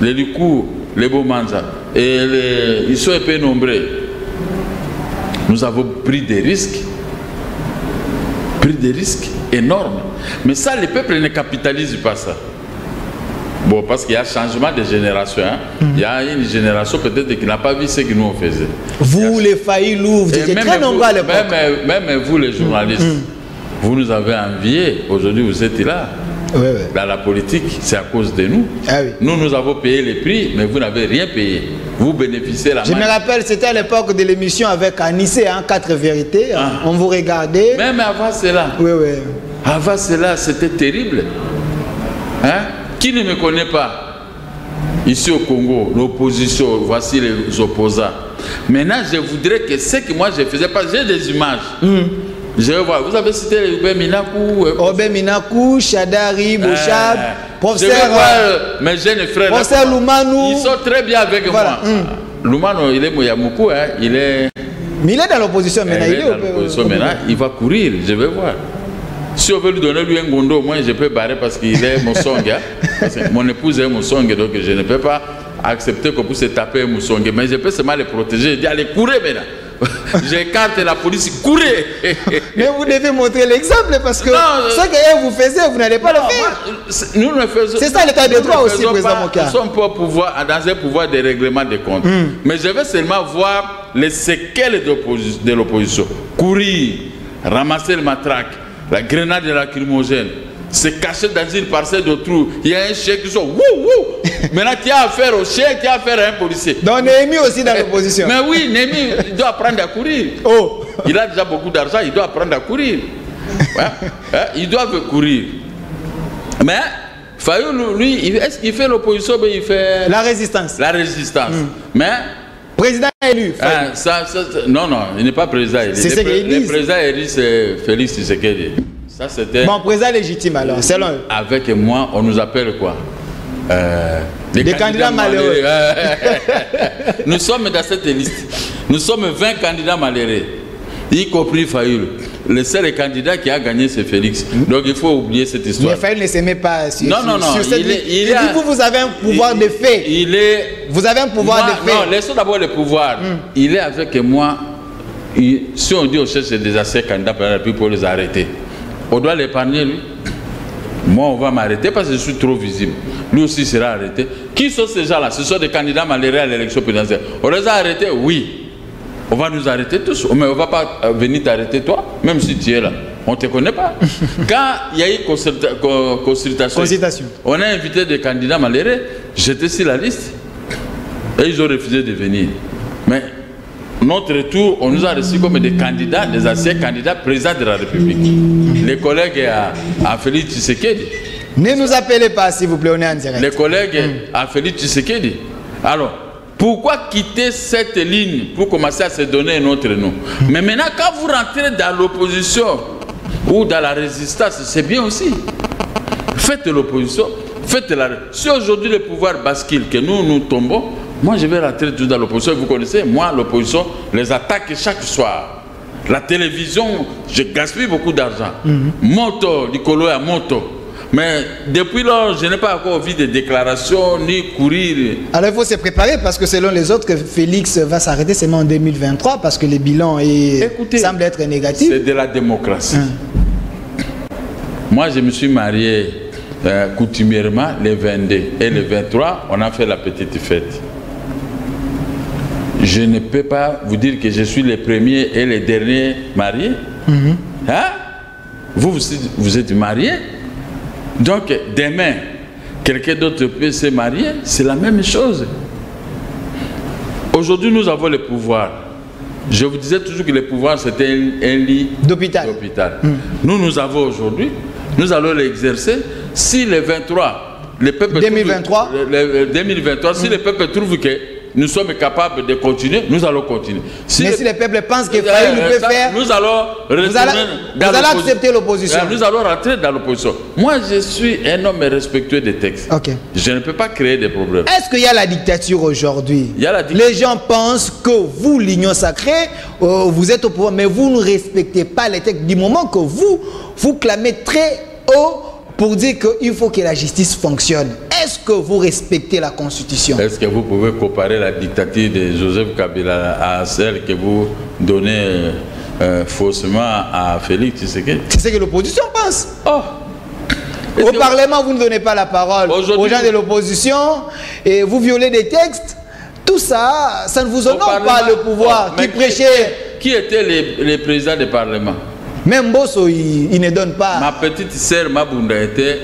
S2: les Likou, les Bomanza, et ils sont un peu nombreux. Nous avons pris des risques énormes. Mais ça, le peuple ne capitalise pas ça. Bon, parce qu'il y a changement de génération. Il y a une génération peut-être qui n'a pas vu ce que nous on faisait.
S1: Vous, les Faïlou, vous étiez très nombreux à l'époque.
S2: Même vous, les journalistes, vous nous avez enviés. Aujourd'hui, vous êtes là. Dans la politique, c'est à cause de nous. Nous avons payé les prix, mais vous n'avez rien payé. Vous bénéficiez la main. Je me
S1: rappelle, c'était à l'époque de l'émission avec Anissé, 4 vérités. On vous regardait.
S2: Même avant cela. Avant cela, c'était terrible. Qui ne me connaît pas? Ici au Congo, l'opposition, voici les opposants. Maintenant, je voudrais que ce que moi je faisais, parce que j'ai des images. Je vais voir. Vous avez cité Obé Minakou.
S1: Obé Minakou, Chadari, Bochab,
S2: professeur. Je vais voir mes jeunes frères.
S1: Professeur Loumanou.
S2: Ils sont très bien avec moi. Loumanou, il est Mouyamoukou. Il est
S1: dans l'opposition maintenant.
S2: Il est dans l'opposition maintenant. Il va courir. Je vais voir. Si on veut lui donner lui un gondo, moi je peux barrer parce qu'il est mon song. Parce que mon épouse est mon song, donc je ne peux pas accepter qu'on puisse taper mon song. Mais je peux seulement les protéger. Je dis allez, courez maintenant. J'écarte la police, courez.
S1: Mais vous devez montrer l'exemple parce que ce que vous faisiez, vous n'allez pas le faire.
S2: Nous ne faisons.
S1: C'est ça l'état de droit aussi, président Moka.
S2: Nous sommes pas dans un pouvoir de règlement des comptes. Mais je veux seulement voir les séquelles de l'opposition. Courir, ramasser le matraque, la grenade de lacrymogène, se cacher dans une parcelle de trou. Il y a un chien qui sort. Maintenant, tu as affaire au chien, tu as affaire à un policier.
S1: Donc, Néhémie aussi dans l'opposition.
S2: Mais oui, Néhémie, il doit apprendre à courir. Il a déjà beaucoup d'argent, il doit apprendre à courir. Ils doivent courir. Mais, Fayoulou, lui, est-ce qu'il fait l'opposition, mais il fait...
S1: La résistance.
S2: La résistance. Mais...
S1: Président élu.
S2: Non, il n'est pas président élu.
S1: C'est ce qu'ils disent.
S2: Le président élu, c'est Félix Tshisekedi. Ça, c'était...
S1: Mon président légitime alors, selon eux.
S2: Avec moi, on nous appelle quoi?
S1: Des candidats malheureux.
S2: Nous sommes dans cette liste. Nous sommes 20 candidats malheureux, y compris Fayoulou. Le seul candidat qui a gagné, c'est Félix. Donc il faut oublier cette histoire.
S1: Mais Fayoulou ne s'aimait pas sur
S2: cette liste.
S1: Vous avez un pouvoir de fait. Vous avez un pouvoir de fait.
S2: Non, laissons d'abord le pouvoir. Il est avec moi. Si on dit on cherche des anciens candidats pour les arrêter, on doit l'épargner, lui. Moi, on va m'arrêter parce que je suis trop visible. Lui aussi sera arrêté. Qui sont ces gens-là? Ce sont des candidats malheureux à l'élection présidentielle. On les a arrêtés? Oui. On va nous arrêter tous. Mais on ne va pas venir t'arrêter toi, même si tu es là. On ne te connaît pas. Quand il y a eu consultation, on a invité des candidats malheureux. J'étais sur la liste. Et ils ont refusé de venir. Mais notre tour, on nous a reçus comme des candidats, des anciens candidats présidents de la République. Les collègues à Félix Tshisekedi.
S1: Ne nous appelez pas, s'il vous plaît, on est en direct.
S2: Les collègues à Félix Tshisekedi. Alors, pourquoi quitter cette ligne pour commencer à se donner un autre nom? Mais maintenant, quand vous rentrez dans l'opposition ou dans la résistance, c'est bien aussi. Faites l'opposition, faites la... Si aujourd'hui le pouvoir bascule, que nous tombons, Moi, je vais rentrer tout dans l'opposition. Vous connaissez, moi, l'opposition, les attaques chaque soir. La télévision, je gaspille beaucoup d'argent. Moto, Nicolo à moto. Mais depuis lors, je n'ai pas encore vu de déclarations ni courir.
S1: Alors il faut se préparer parce que selon les autres, Félix va s'arrêter seulement en 2023 parce que le bilan semble être négatif.
S2: C'est de la démocratie. Moi, je me suis marié coutumièrement le 22 et le 23, on a fait la petite fête. Je ne peux pas vous dire que je suis le premier et le dernier marié. Hein? Vous êtes marié. Donc, demain, quelqu'un d'autre peut se marier, c'est la même chose. Aujourd'hui, nous avons le pouvoir. Je vous disais toujours que le pouvoir, c'était un lit
S1: d'hôpital.
S2: Nous avons aujourd'hui, nous allons l'exercer. Si le 23, le peuple
S1: 2023,
S2: si le peuple trouve que nous sommes capables de continuer, nous allons continuer.
S1: Mais si le peuple pense que Faye nous peut faire,
S2: nous allons
S1: vous allez accepter l'opposition.
S2: Nous allons rentrer dans l'opposition. Moi, je suis un homme respectueux des textes. Je ne peux pas créer des problèmes.
S1: Est-ce qu'il y a la dictature aujourd'hui? Les gens pensent que vous, l'Union sacrée, vous êtes au pouvoir, mais vous ne respectez pas les textes du moment que vous clamez très haut pour dire qu'il faut que la justice fonctionne. Est-ce que vous respectez la Constitution?
S2: Est-ce que vous pouvez comparer la dictature de Joseph Kabila à celle que vous donnez faussement à Félix Tshisekedi?
S1: C'est ce que l'opposition pense. Au Parlement, vous ne donnez pas la parole aux gens de l'opposition et vous violez des textes. Tout ça, ça ne vous honore pas le pouvoir qui prêchait.
S2: Qui était les présidents du Parlement?
S1: Même Bosso, il ne donne pas.
S2: Ma petite sœur Mabunda était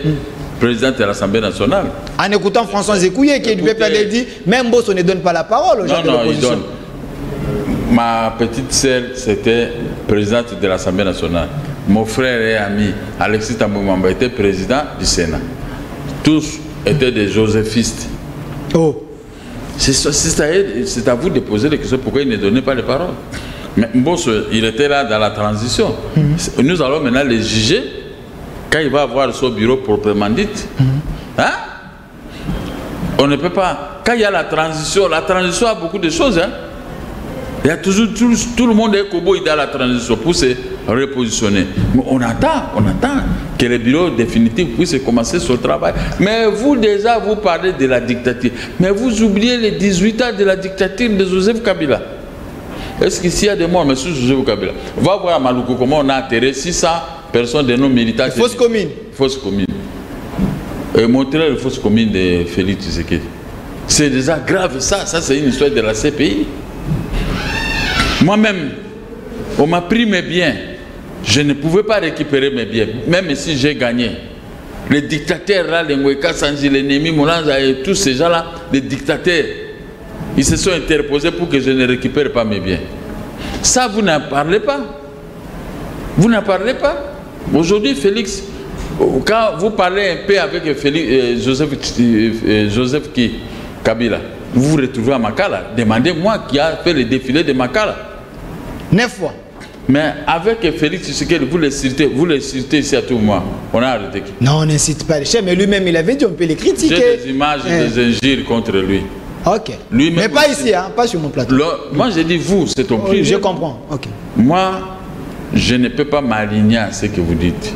S2: présidente de l'Assemblée nationale.
S1: En écoutant François Zekouye qui est du PPD dit, même Bosso ne donne pas la parole aux gens de l'opposition.
S2: Non, il donne. Ma petite sœur, c'était présidente de l'Assemblée nationale. Mon frère et ami Alexis Tamboumamba était président du Sénat. Tous étaient des joséphistes. C'est à vous de poser des questions pourquoi il ne donnait pas les paroles. Mais Bosso, il était là dans la transition. Nous allons maintenant les juger quand il va avoir son bureau proprement dit. Hein? On ne peut pas. Quand il y a la transition a beaucoup de choses. Hein? Il y a toujours tout le monde est coboy dans la transition pour se repositionner. Mais on attend que le bureau définitif puisse commencer son travail. Mais vous déjà, vous parlez de la dictature. Mais vous oubliez les 18 ans de la dictature de Joseph Kabila. Est-ce qu'ici il y a des morts, M. Joseph Kabila? Va voir à Maluku comment on a enterré 600 personnes de nos militants.
S1: Fausse commune.
S2: Fausse commune. Et montrer la fausse commune de Félix Tshisekedi. C'est déjà grave ça. Ça, c'est une histoire de la CPI. Moi-même, on m'a pris mes biens. Je ne pouvais pas récupérer mes biens, même si j'ai gagné. Les dictateurs là, les Ngweka Sanji, les Nemi Molanza et tous ces gens-là, les dictateurs, ils se sont interposés pour que je ne récupère pas mes biens. Ça, vous n'en parlez pas. Vous n'en parlez pas. Aujourd'hui, Félix, quand vous parlez un peu avec Joseph Kabila, vous vous retrouvez à Makala. Demandez-moi qui a fait le défilé de Makala.
S1: 9 fois.
S2: Mais avec Félix Tshisekedi, vous le citez ici à tout moment. On a arrêté.
S1: Non, on n'incite pas les chefs, mais lui-même, il avait dit on peut les critiquer.
S2: J'ai des images et des injures contre lui.
S1: Ok. Mais pas ici, hein, pas sur mon plateau.
S2: Moi, j'ai dit vous, c'est ton privé.
S1: Je comprends. Ok.
S2: Moi, je ne peux pas m'aligner à ce que vous dites.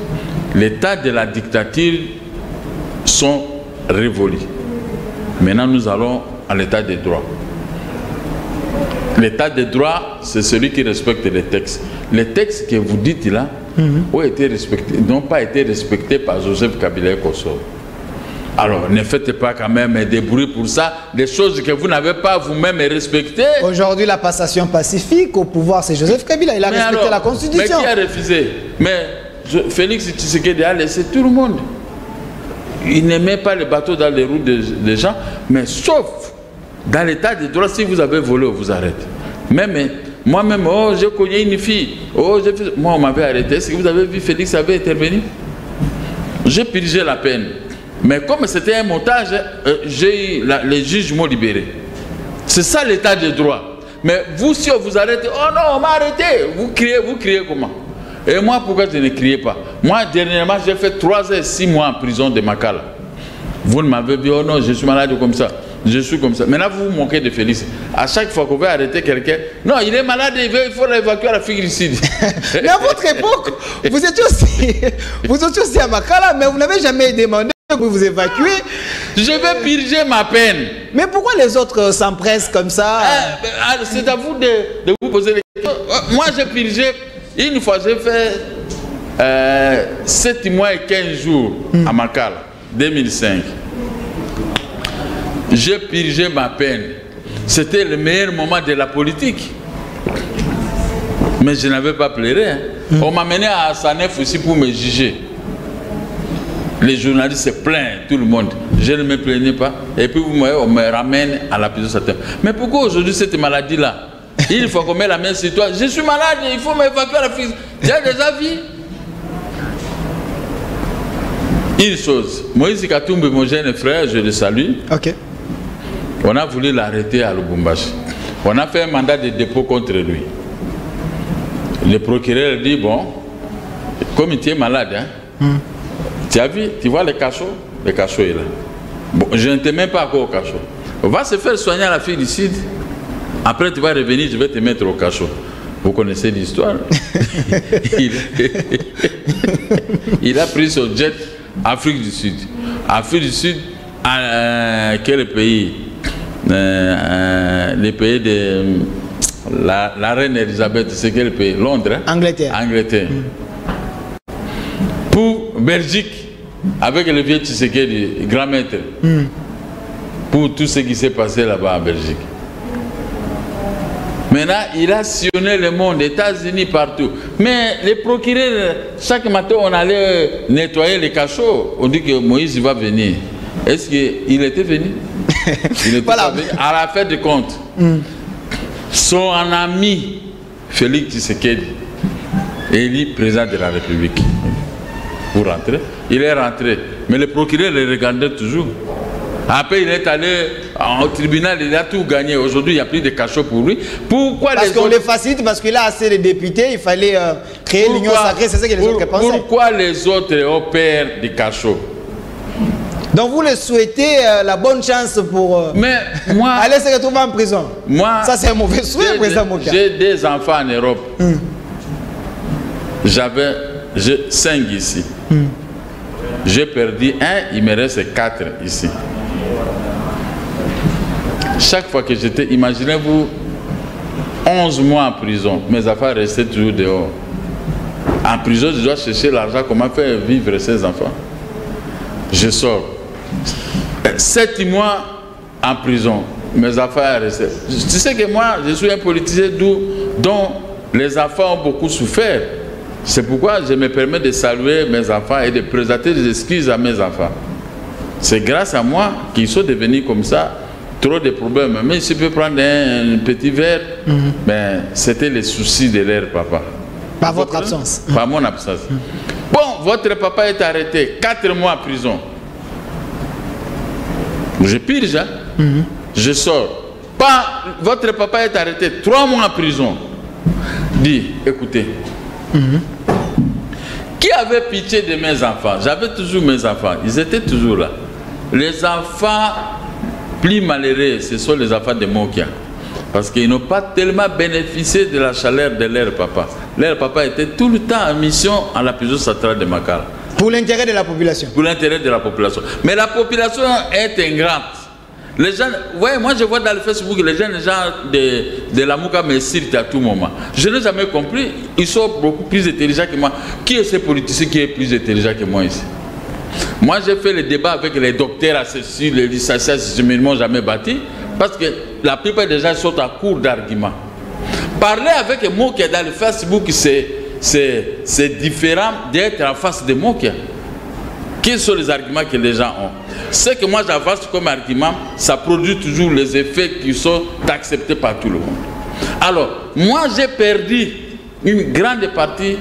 S2: L'état de la dictature sont révolus. Maintenant, nous allons à l'état des droits. L'état des droits, c'est celui qui respecte les textes. Les textes que vous dites là n'ont pas été respectés par Joseph Kabila Kosso. Alors, ne faites pas quand même des bruits pour ça, des choses que vous n'avez pas vous-même respectées.
S1: Aujourd'hui, la passation pacifique au pouvoir, c'est Joseph Kabila. Il a respecté la Constitution.
S2: Mais qui a refusé? Mais Félix Tshisekedi a laissé tout le monde. Il ne met pas les bateaux dans les roues des gens, mais sauf dans l'état de droit, si vous avez volé, on vous arrête. Moi-même, j'ai connu une fille. Moi, on m'avait arrêté. Est-ce que vous avez vu Félix avait intervenu? J'ai purgé la peine. Mais comme c'était un montage, j'ai eu les juges m'ont libéré. C'est ça l'état de droit. Mais vous, si on vous arrête, oh non, on m'a arrêté. Vous criez comment? Et moi, pourquoi je ne criais pas? Moi, dernièrement, j'ai fait 3 et 6 mois en prison de Makala. Vous ne m'avez dit, oh non, je suis malade comme ça. Je suis comme ça. Maintenant, vous vous moquez de Félix. À chaque fois qu'on veut arrêter quelqu'un, non, il est malade, il faut l'évacuer à la figure ici.
S1: Mais à votre époque, vous étiez aussi à Makala, mais vous n'avez jamais demandé que vous évacuez.
S2: Je vais purger ma peine.
S1: Mais pourquoi les autres s'empressent comme ça?
S2: C'est à vous de vous poser les questions. Moi, j'ai purgé, une fois, j'ai fait 7 mois et 15 jours à Makala, 2005. J'ai purgé ma peine. C'était le meilleur moment de la politique. Mais je n'avais pas pleuré. Hein. On m'a mené à Sanef aussi pour me juger. Les journalistes se plaignent, tout le monde. Je ne me plaignais pas. Et puis vous voyez, on me ramène à la prison. Mais pourquoi aujourd'hui cette maladie-là? Il faut qu'on mette la main sur toi. Je suis malade, il faut m'évacuer à la prison. Tu as des avis? Une chose, Moïse Katumbi, mon jeune frère, je le salue.
S1: Ok.
S2: On a voulu l'arrêter à Lubumbashi. On a fait un mandat de dépôt contre lui. Le procureur dit, bon, comme tu es malade, hein, tu as vu, tu vois le cachot est là. Bon, je ne te mets pas encore au cachot. On va se faire soigner à la fille du Sud. Après, tu vas revenir, je vais te mettre au cachot. Vous connaissez l'histoire. Il a pris son jet Afrique du Sud. Afrique du Sud, quel pays? Les pays de la reine Elisabeth, c'est quel pays? Londres, hein?
S1: Angleterre.
S2: Angleterre. Pour Belgique, avec le vieux Tshisekedi, grand maître, pour tout ce qui s'est passé là-bas en Belgique. Maintenant, il a sillonné le monde, États-Unis, partout. Mais les procureurs, chaque matin, on allait nettoyer les cachots. On dit que Moïse va venir. Est-ce qu'il était venu? Il était
S1: Voilà.
S2: venu. À la fin de compte, son ami, Félix Tshisekedi, élu président de la République. Pour rentrer. Il est rentré. Mais le procureur le regardait toujours. Après, il est allé au tribunal, il a tout gagné. Aujourd'hui, il n'y a plus de cachot pour lui. Pourquoi
S1: Parce
S2: les
S1: qu'on
S2: autres...
S1: le facilite, parce qu'il a assez de députés, il fallait créer l'union sacrée, c'est ça que les autres pensaient.
S2: Pourquoi les autres opèrent des cachots?
S1: Donc vous le souhaitez la bonne chance pour
S2: Mais moi...
S1: aller se retrouver en prison.
S2: Moi,
S1: ça c'est un mauvais souhait, président Moka.
S2: J'ai des enfants en Europe. J'ai 5 ici. J'ai perdu 1, il me reste 4 ici. Chaque fois que j'étais, imaginez-vous, 11 mois en prison, mes affaires restaient toujours dehors. En prison, je dois chercher l'argent, comment faire vivre ces enfants. Je sors. 7 mois en prison, mes affaires restaient. Tu sais que moi, je suis un politicien dont les enfants ont beaucoup souffert. C'est pourquoi je me permets de saluer mes enfants et de présenter des excuses à mes enfants. C'est grâce à moi qu'ils sont devenus comme ça. Trop de problèmes. Mais si je peux prendre un petit verre, mais c'était les soucis de leur papa.
S1: Par votre absence.
S2: Par mon absence. Bon, votre papa est arrêté. 4 mois en prison. Je purge, hein? Je sors. Pas, votre papa est arrêté. 3 mois en prison. Dis, écoutez. Qui avait pitié de mes enfants? J'avais toujours mes enfants. Ils étaient toujours là. Les enfants plus malheureux, ce sont les enfants de Mokia. Parce qu'ils n'ont pas tellement bénéficié de la chaleur de leur papa. Leur papa était tout le temps en mission à la prison centrale de Makala.
S1: Pour l'intérêt de la population.
S2: Pour l'intérêt de la population. Mais la population est ingrate. Les gens, ouais, moi je vois dans le Facebook, les gens de la Mouka me citent à tout moment. Je n'ai jamais compris. Ils sont beaucoup plus intelligents que moi. Qui est ce politicien qui est plus intelligent que moi ici? Moi j'ai fait le débat avec les docteurs associés, les licenciés, je ne m'ont jamais battu. Parce que la plupart des gens sont à court d'arguments. Parler avec moi qui est dans le Facebook, c'est différent d'être en face de moi. Quels sont les arguments que les gens ont? Ce que moi j'avance comme argument, ça produit toujours les effets qui sont acceptés par tout le monde. Alors, moi j'ai perdu une grande partie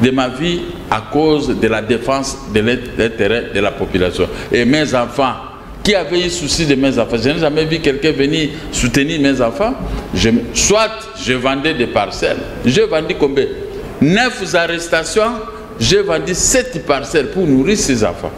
S2: de ma vie à cause de la défense de l'intérêt de la population. Et mes enfants, qui avaient eu souci de mes enfants, je n'ai jamais vu quelqu'un venir soutenir mes enfants. Soit je vendais des parcelles, j'ai vendu combien? 9 arrestations, j'ai vendu 7 parcelles pour nourrir ces enfants.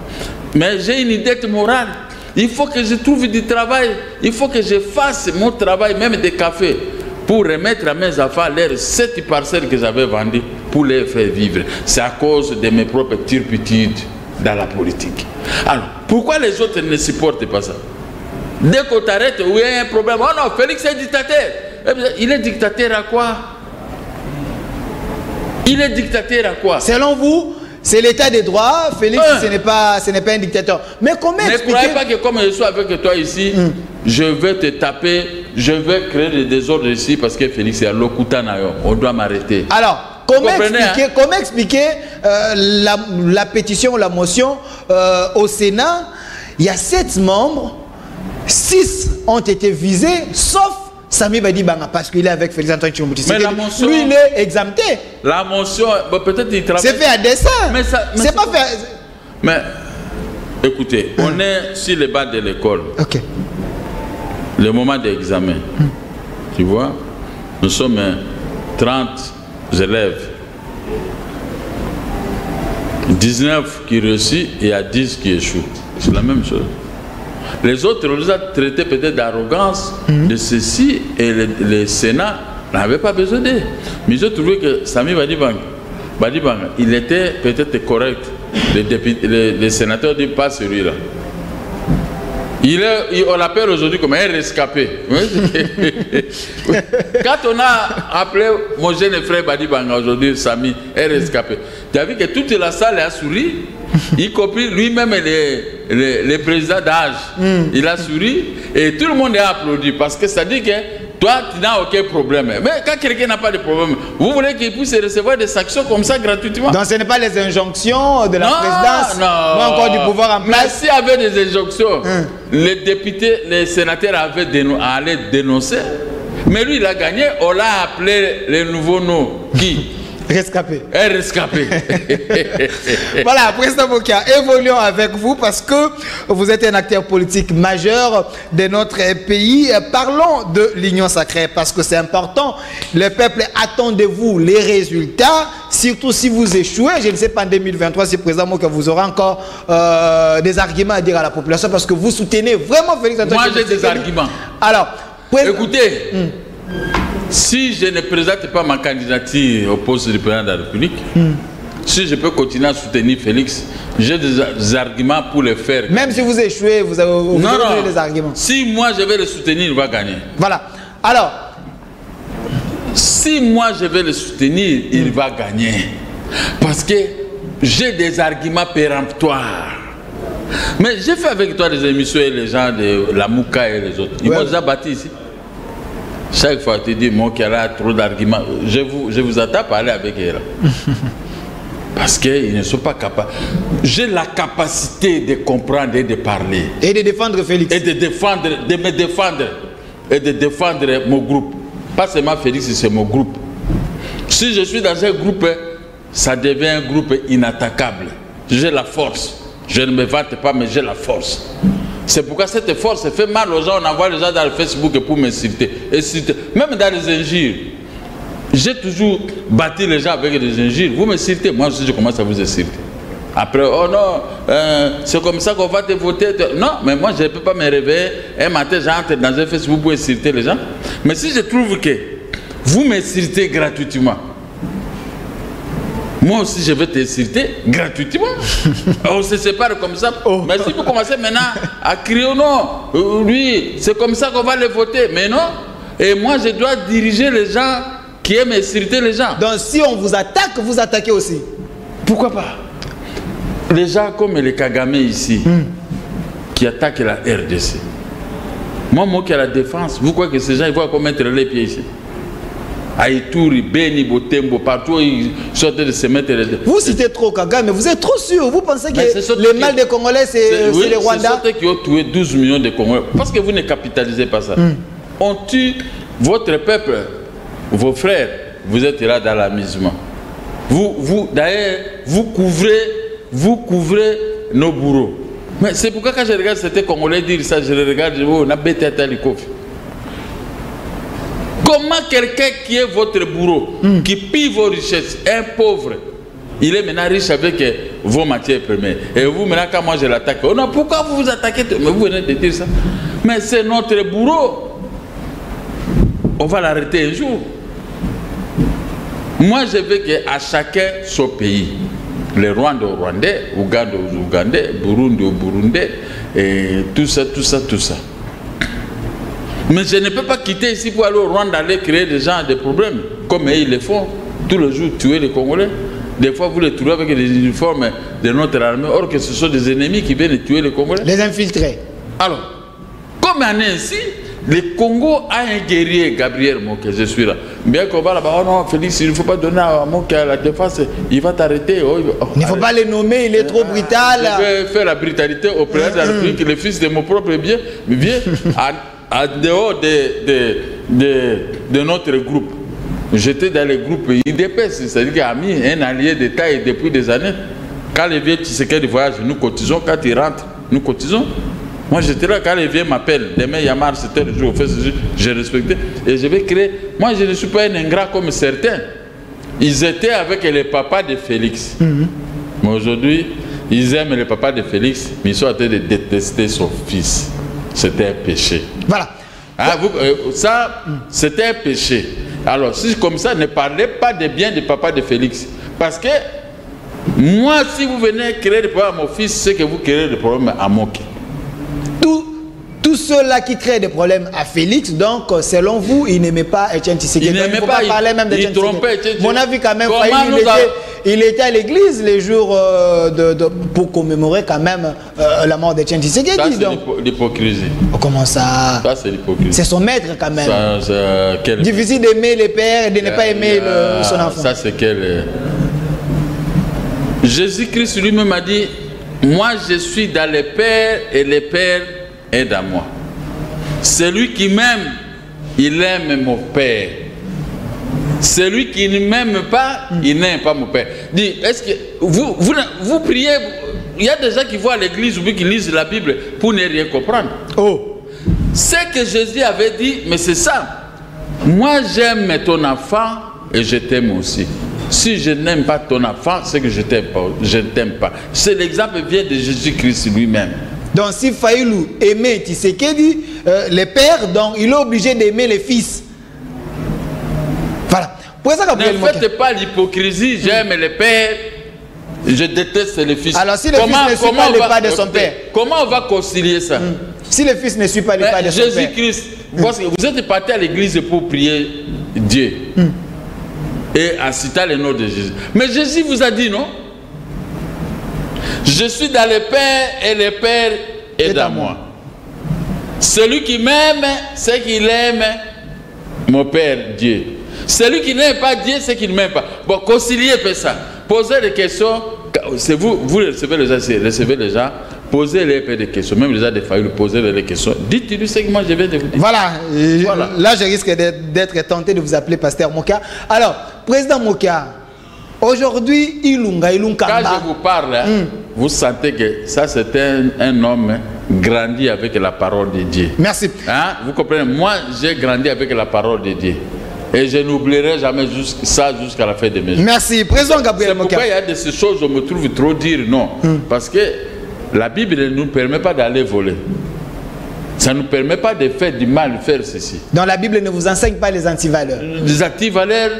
S2: Mais j'ai une dette morale. Il faut que je trouve du travail. Il faut que je fasse mon travail, même des cafés, pour remettre à mes enfants leurs 7 parcelles que j'avais vendues pour les faire vivre. C'est à cause de mes propres turpitudes dans la politique. Alors, pourquoi les autres ne supportent pas ça? Dès qu'on t'arrête, où il y a un problème, oh non, Félix est dictateur. Il est dictateur à quoi? Il est dictateur à quoi?
S1: Selon vous, c'est l'état des droits. Félix, ce n'est pas un dictateur. Mais comment expliquer...
S2: Ne croyez pas que comme je suis avec toi ici, je vais te taper, je vais créer des désordres ici parce que Félix est à l'Okutanayo. On doit m'arrêter.
S1: Alors, comment expliquer la pétition ou la motion au Sénat? Il y a 7 membres, 6 ont été visés, sauf Sami Badibanga, parce qu'il est avec Félix Antoine Tshilombo Tshisekedi.
S2: Mais la motion,
S1: lui, il est exempté.
S2: La motion, bon, peut-être il travaille.
S1: C'est fait à dessein. C'est pas fait.
S2: Mais écoutez, on est sur les bancs de l'école.
S1: Ok.
S2: Le moment d'examen. Tu vois, nous sommes 30 élèves. 19 qui réussissent et il y a 10 qui échouent. C'est la même chose. Les autres, on les a traités peut-être d'arrogance, de ceci, et le Sénat n'avait pas besoin d'eux. Mais j'ai trouvé que Sami Badibanga, il était peut-être correct. Les sénateurs disent pas celui-là. On l'appelle aujourd'hui comme un rescapé. Quand on a appelé mon jeune frère Badibanga aujourd'hui, Sami, un rescapé, tu as vu que toute la salle a souri, y compris lui-même le président d'âge. Il a souri et tout le monde a applaudi parce que ça dit que toi, tu n'as aucun problème. Mais quand quelqu'un n'a pas de problème, vous voulez qu'il puisse recevoir des sanctions comme ça gratuitement? Donc
S1: ce n'est pas les injonctions de la présidence, mais encore du pouvoir en place.
S2: Mais s'il y avait des injonctions, les députés, les sénateurs allaient dénoncer. Mais lui, il a gagné, on l'a appelé le nouveau nom. Qui?
S1: Rescapé.
S2: Un rescapé.
S1: Voilà, président Bokia, évoluons avec vous parce que vous êtes un acteur politique majeur de notre pays. Parlons de l'Union sacrée parce que c'est important. Le peuple attend de vous les résultats, surtout si vous échouez. Je ne sais pas en 2023 si président Bokia vous aura encore des arguments à dire à la population parce que vous soutenez vraiment Félix Antoine.
S2: Moi, j'ai des arguments.
S1: Alors,
S2: écoutez. Si je ne présente pas ma candidature au poste du président de la République, si je peux continuer à soutenir Félix, j'ai des arguments pour le faire.
S1: Même si vous échouez, vous avez des arguments.
S2: Si moi je vais le soutenir, il va gagner.
S1: Voilà. Alors,
S2: si moi je vais le soutenir, il va gagner. Parce que j'ai des arguments péremptoires. Mais j'ai fait avec toi des émissions et les gens de la Mouka et les autres. Ils m'ont déjà battu ici. Chaque fois, tu dis, moi qui a trop d'arguments, je vous attends à parler avec elle. Parce qu'ils ne sont pas capables. J'ai la capacité de comprendre et de parler.
S1: Et de défendre Félix.
S2: Et de me défendre. Et de défendre mon groupe. Pas seulement Félix, c'est mon groupe. Si je suis dans un groupe, ça devient un groupe inattaquable. J'ai la force. Je ne me vante pas, mais j'ai la force. C'est pourquoi cette force fait mal aux gens. On envoie les gens dans le Facebook pour m'insulter. Même dans les injures. J'ai toujours battu les gens avec des injures. Vous m'insultez, moi aussi je commence à vous insulter. Après, oh non, c'est comme ça qu'on va te voter. Non, mais moi je ne peux pas me réveiller. Un matin, j'entre dans un Facebook pour insulter les gens. Mais si je trouve que vous m'insultez gratuitement, moi aussi je vais t'insulter gratuitement. On se sépare comme ça. Mais si vous commencez maintenant à crier non, lui, c'est comme ça qu'on va le voter. Mais non. Et moi je dois diriger les gens qui aiment insulter les gens.
S1: Donc si on vous attaque, vous attaquez aussi.
S2: Pourquoi pas? Les gens comme les Kagame ici, qui attaquent la RDC. Moi qui ai la défense, vous croyez que ces gens ils vont mettre les pieds ici? Aïtouri, Beni, Botembo, partout ils sont de se mettre les...
S1: Vous citez trop Kagame, mais vous êtes trop sûr. Vous pensez que le mal des Congolais, c'est les Rwandais?
S2: C'est ceux qui ont tué 12 millions de Congolais. Parce que vous ne capitalisez pas ça. On tue votre peuple, vos frères, vous êtes là dans l'amusement. D'ailleurs, vous couvrez nos bourreaux. Mais c'est pourquoi quand je regarde ces Congolais dire ça, je les regarde, je dis, oh, on a bêté à Talikov. Comment quelqu'un qui est votre bourreau, qui pille vos richesses, un pauvre, Il est maintenant riche avec vos matières premières. Et vous, maintenant, quand moi je l'attaque, oh non, pourquoi vous vous attaquez? Mais vous venez de dire ça. Mais c'est notre bourreau. On va l'arrêter un jour. Moi, je veux qu'à chacun son pays. Les Rwandais aux Rwandais, Ougandais aux Ougandais, Burundi aux Burundais, et tout ça, tout ça, tout ça. Mais je ne peux pas quitter ici pour aller au Rwanda, aller créer des gens des problèmes, comme ils le font, tous les jours tuer les Congolais. Des fois, vous les trouvez avec des uniformes de notre armée, or que ce sont des ennemis qui viennent tuer les Congolais.
S1: Les infiltrés.
S2: Alors, comme on est ici, le Congo a un guerrier, Gabriel Moké, je suis là. Bien qu'on va là-bas, oh non, Félix, il ne faut pas donner à Moké la défense, il va t'arrêter. Oh,
S1: il ne faut pas le nommer, il est trop brutal.
S2: Je vais faire la brutalité au président de la République, le fils de mon propre bien, en dehors de notre groupe. J'étais dans le groupe IDPS, c'est-à-dire qu'il a mis un allié de taille depuis des années. Quand les vieux Tshisekedi voyagent, nous cotisons. Quand ils rentrent, nous cotisons. Moi j'étais là quand les vieux m'appellent. Demain Yamar, c'était le jour, j'ai respecté. Et je vais créer. Moi je ne suis pas un ingrat comme certains. Ils étaient avec les papas de Félix. Mais aujourd'hui, ils aiment les papas de Félix, mais ils sont en train de détester son fils. C'était un péché.
S1: Voilà.
S2: Ah, ça, c'était un péché. Alors, si comme ça, ne parlez pas de bien des papas de Félix. Parce que moi, si vous venez créer des problèmes à mon fils, c'est que vous créez des problèmes à Moké.
S1: Tous ceux-là qui créent des problèmes à Félix, donc selon vous, ils n'aimaient pas Etienne Tshisekedi.
S2: Il n'aimait pas,
S1: parler même d'Etienne Tshisekedi. Mon avis quand même, il était à l'église les jours pour commémorer quand même la mort d'Etienne Tshisekedi.
S2: Ça, c'est l'hypocrisie.
S1: Comment ça?
S2: Ça, c'est l'hypocrisie.
S1: C'est son maître quand même.
S2: Ça,
S1: difficile d'aimer les pères et de ne pas aimer son enfant.
S2: Ça, c'est quel... Jésus-Christ lui-même a dit, moi je suis dans les pères et les pères est dans moi. Celui qui m'aime, il aime mon Père. Celui qui ne m'aime pas, il n'aime pas mon Père. Dis, est-ce que vous priez, il y a des gens qui vont à l'église ou qui lisent la Bible pour ne rien comprendre. Oh. Ce que Jésus avait dit, mais c'est ça. Moi j'aime ton enfant et je t'aime aussi. Si je n'aime pas ton enfant, c'est que je t'aime pas. Je ne t'aime pas. C'est l'exemple vient de Jésus-Christ lui-même. Donc si Faïlou aimait Tshisekedi, les pères, donc il est obligé d'aimer les fils. Voilà. Ne faites pas l'hypocrisie, j'aime les pères, je déteste les fils. Alors si le fils ne suit pas les pas de son père, comment on va concilier ça? Si le fils ne suit pas les pas de son père. Jésus-Christ, parce que vous êtes parti à l'église pour prier Dieu et à citer le nom de Jésus. Mais Jésus vous a dit non? Je suis dans les pères et le Père est dans moi. Celui qui m'aime, c'est qu'il aime mon Père Dieu. Celui qui n'aime pas Dieu, c'est qu'il ne m'aime pas. Bon, conciliez ça. Posez des questions. C'est vous recevez les gens, posez-les des questions. Même les gens de Faïlou, posez-les des questions. Dites-lui ce que moi je viens de vous dire. Voilà. Là, je risque d'être tenté de vous appeler Pasteur Moka. Alors, Président Moka, aujourd'hui, Ilunga Kamba. Quand je vous parle, vous sentez que ça c'est un homme grandi avec la parole de Dieu. Merci. Hein? Vous comprenez? Moi, j'ai grandi avec la parole de Dieu. Et je n'oublierai jamais ça jusqu'à la fin de mes jours. Merci. Président Gabriel Moka. Pourquoi il y a de ces choses où je me trouve trop dire non? Parce que la Bible ne nous permet pas d'aller voler. Ça ne nous permet pas de faire du mal, faire ceci. Donc la Bible ne vous enseigne pas les antivaleurs. Les antivaleurs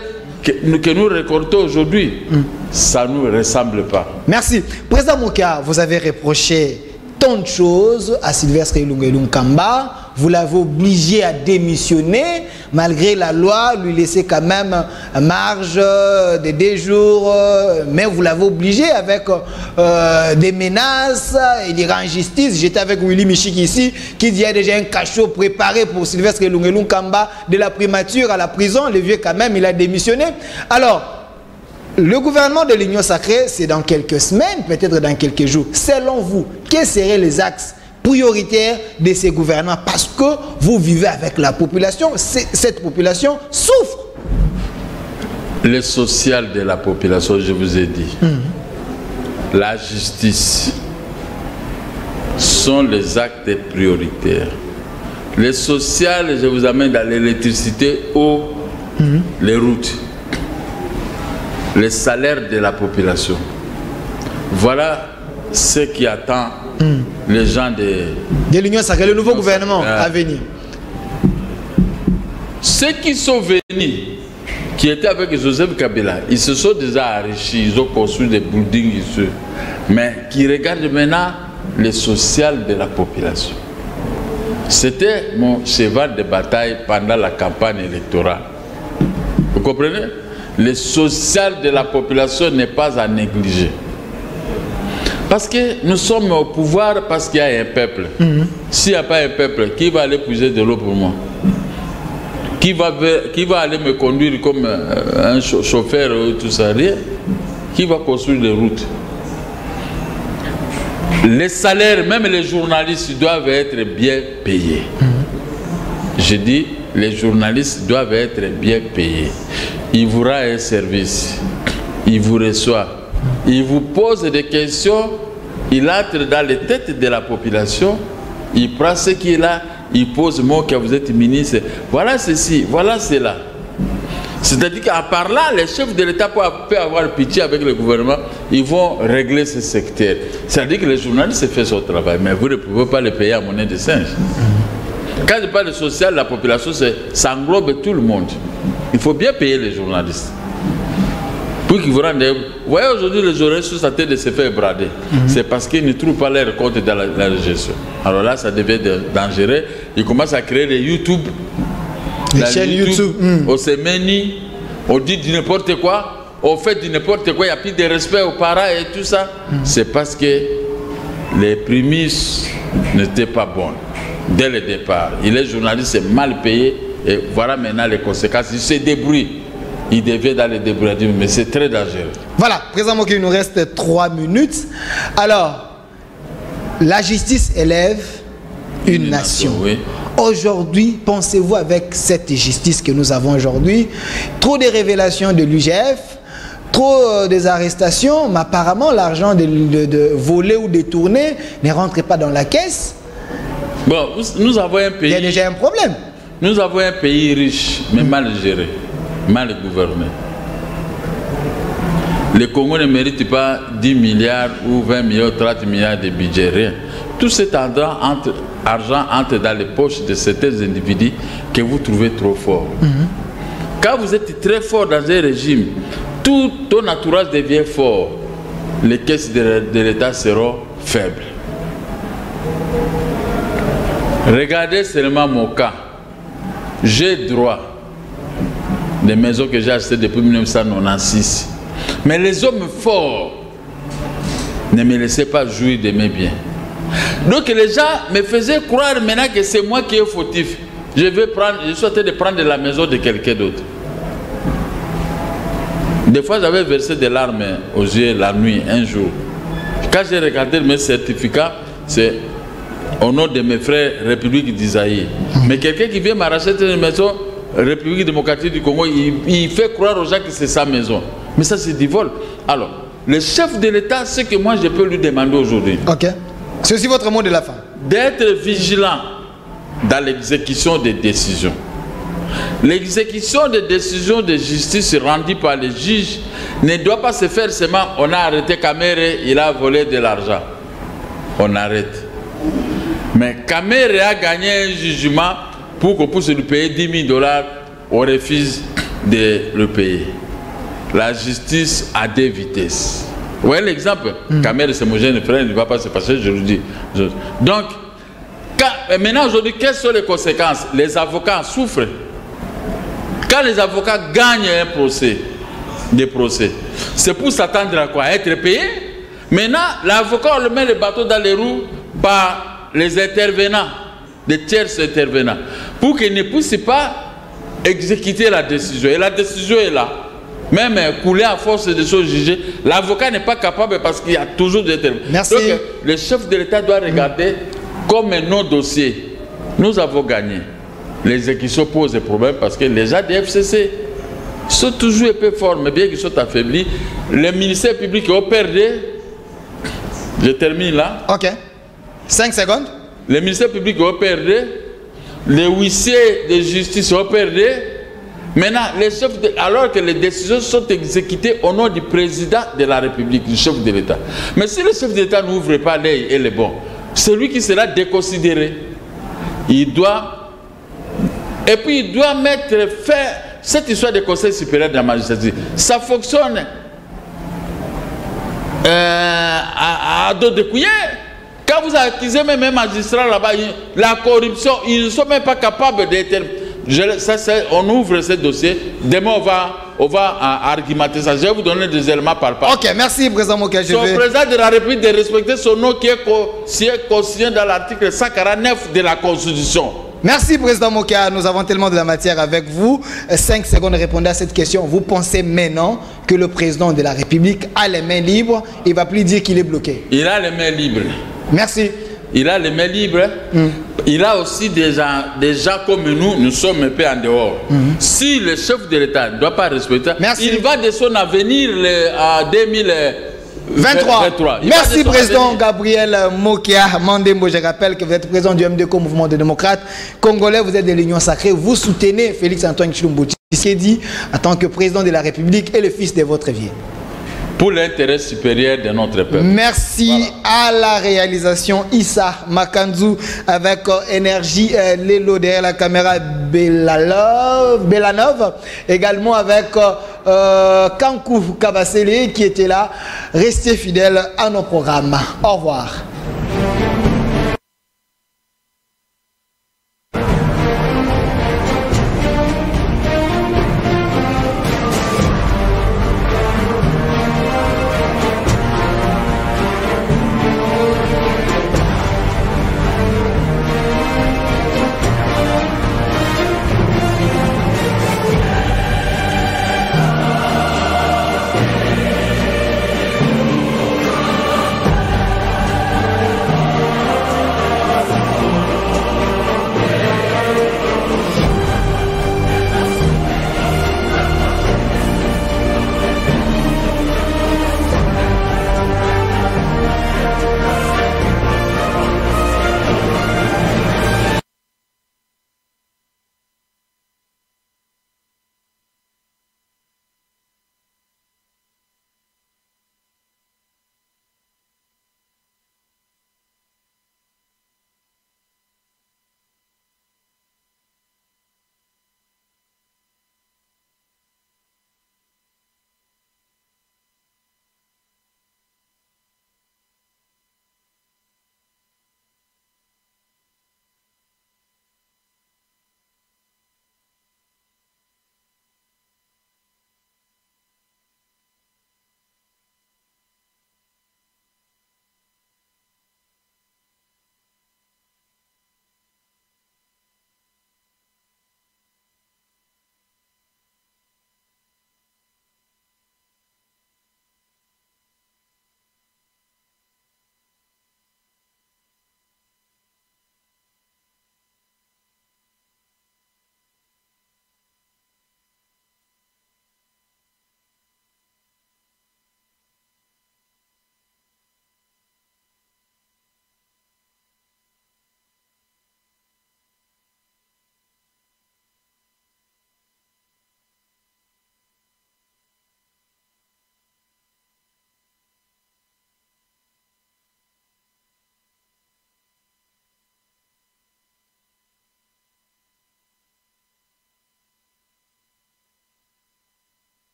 S2: que nous récoltons aujourd'hui, ça ne nous ressemble pas. Merci. Président Moka, vous avez reproché tant de choses à Sylvestre Ilunga Kamba. Vous l'avez obligé à démissionner, malgré la loi, lui laisser quand même marge de 2 jours, mais vous l'avez obligé avec des menaces, il ira en justice. J'étais avec Willy Michik ici, qui dit qu'il y a déjà un cachot préparé pour Sylvestre Ilunga Kamba, de la primature à la prison. Le vieux quand même, il a démissionné. Alors, le gouvernement de l'Union sacrée, c'est dans quelques semaines, peut-être dans quelques jours. Selon vous, quels seraient les axes prioritaires de ces gouvernements? Parce que vous vivez avec la population, cette population souffre. Le social de la population, je vous ai dit, la justice sont les actes prioritaires. Le social, je vous amène dans l'électricité, eau, les routes. les salaires de la population. Voilà ce qui attend les gens
S1: de l'Union sacrée, le nouveau gouvernement à venir.
S2: Ceux qui sont venus, qui étaient avec Joseph Kabila, ils se sont déjà enrichis, ils ont construit des buildings ici, mais qui regardent maintenant le social de la population. C'était mon cheval de bataille pendant la campagne électorale. Vous comprenez? Le social de la population n'est pas à négliger. Parce que nous sommes au pouvoir parce qu'il y a un peuple. S'il n'y a pas un peuple, qui va aller puiser de l'eau pour moi? Qui va aller me conduire comme un chauffeur ou tout ça? Rien. Qui va construire des routes? Les salaires, même les journalistes doivent être bien payés. Je dis, les journalistes doivent être bien payés. Il vous rend un service, il vous reçoit, il vous pose des questions, il entre dans les têtes de la population, il prend ce qui est là, il pose moi que vous êtes ministre, voilà ceci, voilà cela. C'est-à-dire qu'à part là, les chefs de l'État peuvent avoir pitié avec le gouvernement, ils vont régler ce secteur. C'est-à-dire que les journalistes font son travail, mais vous ne pouvez pas les payer à monnaie de singe. Quand je parle de social, la population, ça englobe tout le monde. Il faut bien payer les journalistes. Pour qu'ils vous rendent... Vous voyez aujourd'hui les journalistes sont en train de se faire brader. C'est parce qu'ils ne trouvent pas leur compte dans la gestion. Alors là, ça devient dangereux. Ils commencent à créer des YouTube.
S1: Les chaînes YouTube.
S2: On se ménie, on dit du n'importe quoi, on fait du n'importe quoi, il n'y a plus de respect aux parents et tout ça. C'est parce que les prémices n'étaient pas bonnes dès le départ. Et les journalistes sont mal payés et voilà maintenant les conséquences. Ils se débrouillent. Ils deviennent dans les débrouillards, mais c'est très dangereux.
S1: Voilà, présentement qu'il nous reste 3 minutes. Alors, la justice élève une nation.
S2: Oui.
S1: Aujourd'hui, pensez-vous avec cette justice que nous avons aujourd'hui, trop de révélations de l'UGF, trop des arrestations, mais apparemment l'argent de voler ou détourner ne rentre pas dans la caisse.
S2: Bon, nous avons un pays...
S1: Il y a déjà un problème.
S2: Nous avons un pays riche, mais mal géré, mal gouverné. Le Congo ne mérite pas 10 milliards ou 20 milliards, 30 milliards de budget, rien. Tout cet argent entre dans les poches de certains individus que vous trouvez trop forts. Quand vous êtes très fort dans un régime, tout ton entourage devient fort. Les caisses de l'État seront faibles. Regardez seulement mon cas. J'ai droit des maisons que j'ai achetées depuis 1996. Mais les hommes forts ne me laissaient pas jouir de mes biens. Donc les gens me faisaient croire maintenant que c'est moi qui est fautif. Je suis en train de prendre la maison de quelqu'un d'autre. Des fois, j'avais versé des larmes aux yeux la nuit, un jour. Quand j'ai regardé mes certificats, c'est au nom de mes frères République d'Isaïe. Mais quelqu'un qui vient m'arracher une maison, République démocratique du Congo, il fait croire aux gens que c'est sa maison. Mais ça, c'est du vol. Alors, le chef de l'État, ce que moi, je peux lui demander aujourd'hui.
S1: Ok. C'est aussi votre mot de la fin.
S2: D'être vigilant dans l'exécution des décisions. L'exécution des décisions de justice rendues par les juges ne doit pas se faire seulement on a arrêté Kamere, il a volé de l'argent. On arrête. Mais Kamere a gagné un jugement pour qu'on puisse lui payer 10 000 $, on refuse de le payer. La justice a des vitesses. Vous voyez l'exemple? Kamere, c'est mon jeune frère, il ne va pas se passer, je le dis. Donc, maintenant aujourd'hui, quelles sont les conséquences? Les avocats souffrent. Quand les avocats gagnent un procès, c'est pour s'attendre à quoi? Être payé. Maintenant, l'avocat, on le met le bateau dans les roues par les intervenants, des tiers intervenants, pour qu'ils ne puissent pas exécuter la décision. Et la décision est là. Même coulée à force de choses jugées, l'avocat n'est pas capable parce qu'il y a toujours des intervenants.
S1: Merci.
S2: Donc, le chef de l'État doit regarder comme nos dossiers. Nous avons gagné. L'exécution pose des problèmes parce que les gens des FCC sont toujours un peu forts, mais bien qu'ils sont affaiblis. Les ministères publics ont perdu. Je termine là.
S1: Ok. 5 secondes.
S2: Les ministères publics ont perdu. Les huissiers de justice ont perdu. Maintenant, alors que les décisions sont exécutées au nom du président de la République, du chef de l'État. Mais si le chef d'État n'ouvre pas l'œil et les bons, c'est lui qui sera déconsidéré. Il doit... Et puis il doit faire cette histoire du Conseil supérieur de la magistrature. Ça fonctionne à dos de cuillère. Quand vous accusez même un magistrat là-bas, la corruption, ils ne sont même pas capables d'être... On ouvre ce dossier. Demain, on va argumenter ça. Je vais vous donner des éléments par part.
S1: Ok, merci, président Mokia.
S2: Son président de la République de respecter son nom qui est consigné dans l'article 149 de la Constitution.
S1: Merci, président Mokia. Nous avons tellement de la matière avec vous. 5 secondes, répondez à cette question. Vous pensez maintenant que le président de la République a les mains libres? Il ne va plus dire qu'il est bloqué.
S2: Il a les mains libres.
S1: Merci.
S2: Il a les mains libres. Il a aussi des gens comme nous sommes un peu en dehors. Si le chef de l'État ne doit pas respecter, il va de son avenir à 2023.
S1: Merci, président Gabriel Mokia Mandembo. Je rappelle que vous êtes président du MDCO, Mouvement des démocrates congolais. Vous êtes de l'Union sacrée. Vous soutenez Félix-Antoine Tshilombo Tshisekedi en tant que président de la République et le fils de votre vie.
S2: Pour l'intérêt supérieur de notre peuple.
S1: Merci à la réalisation Issa Makanzu avec Énergie Lelo derrière la caméra Belanov, également avec Kankou Kabasele qui était là. Restez fidèles à nos programmes. Au revoir.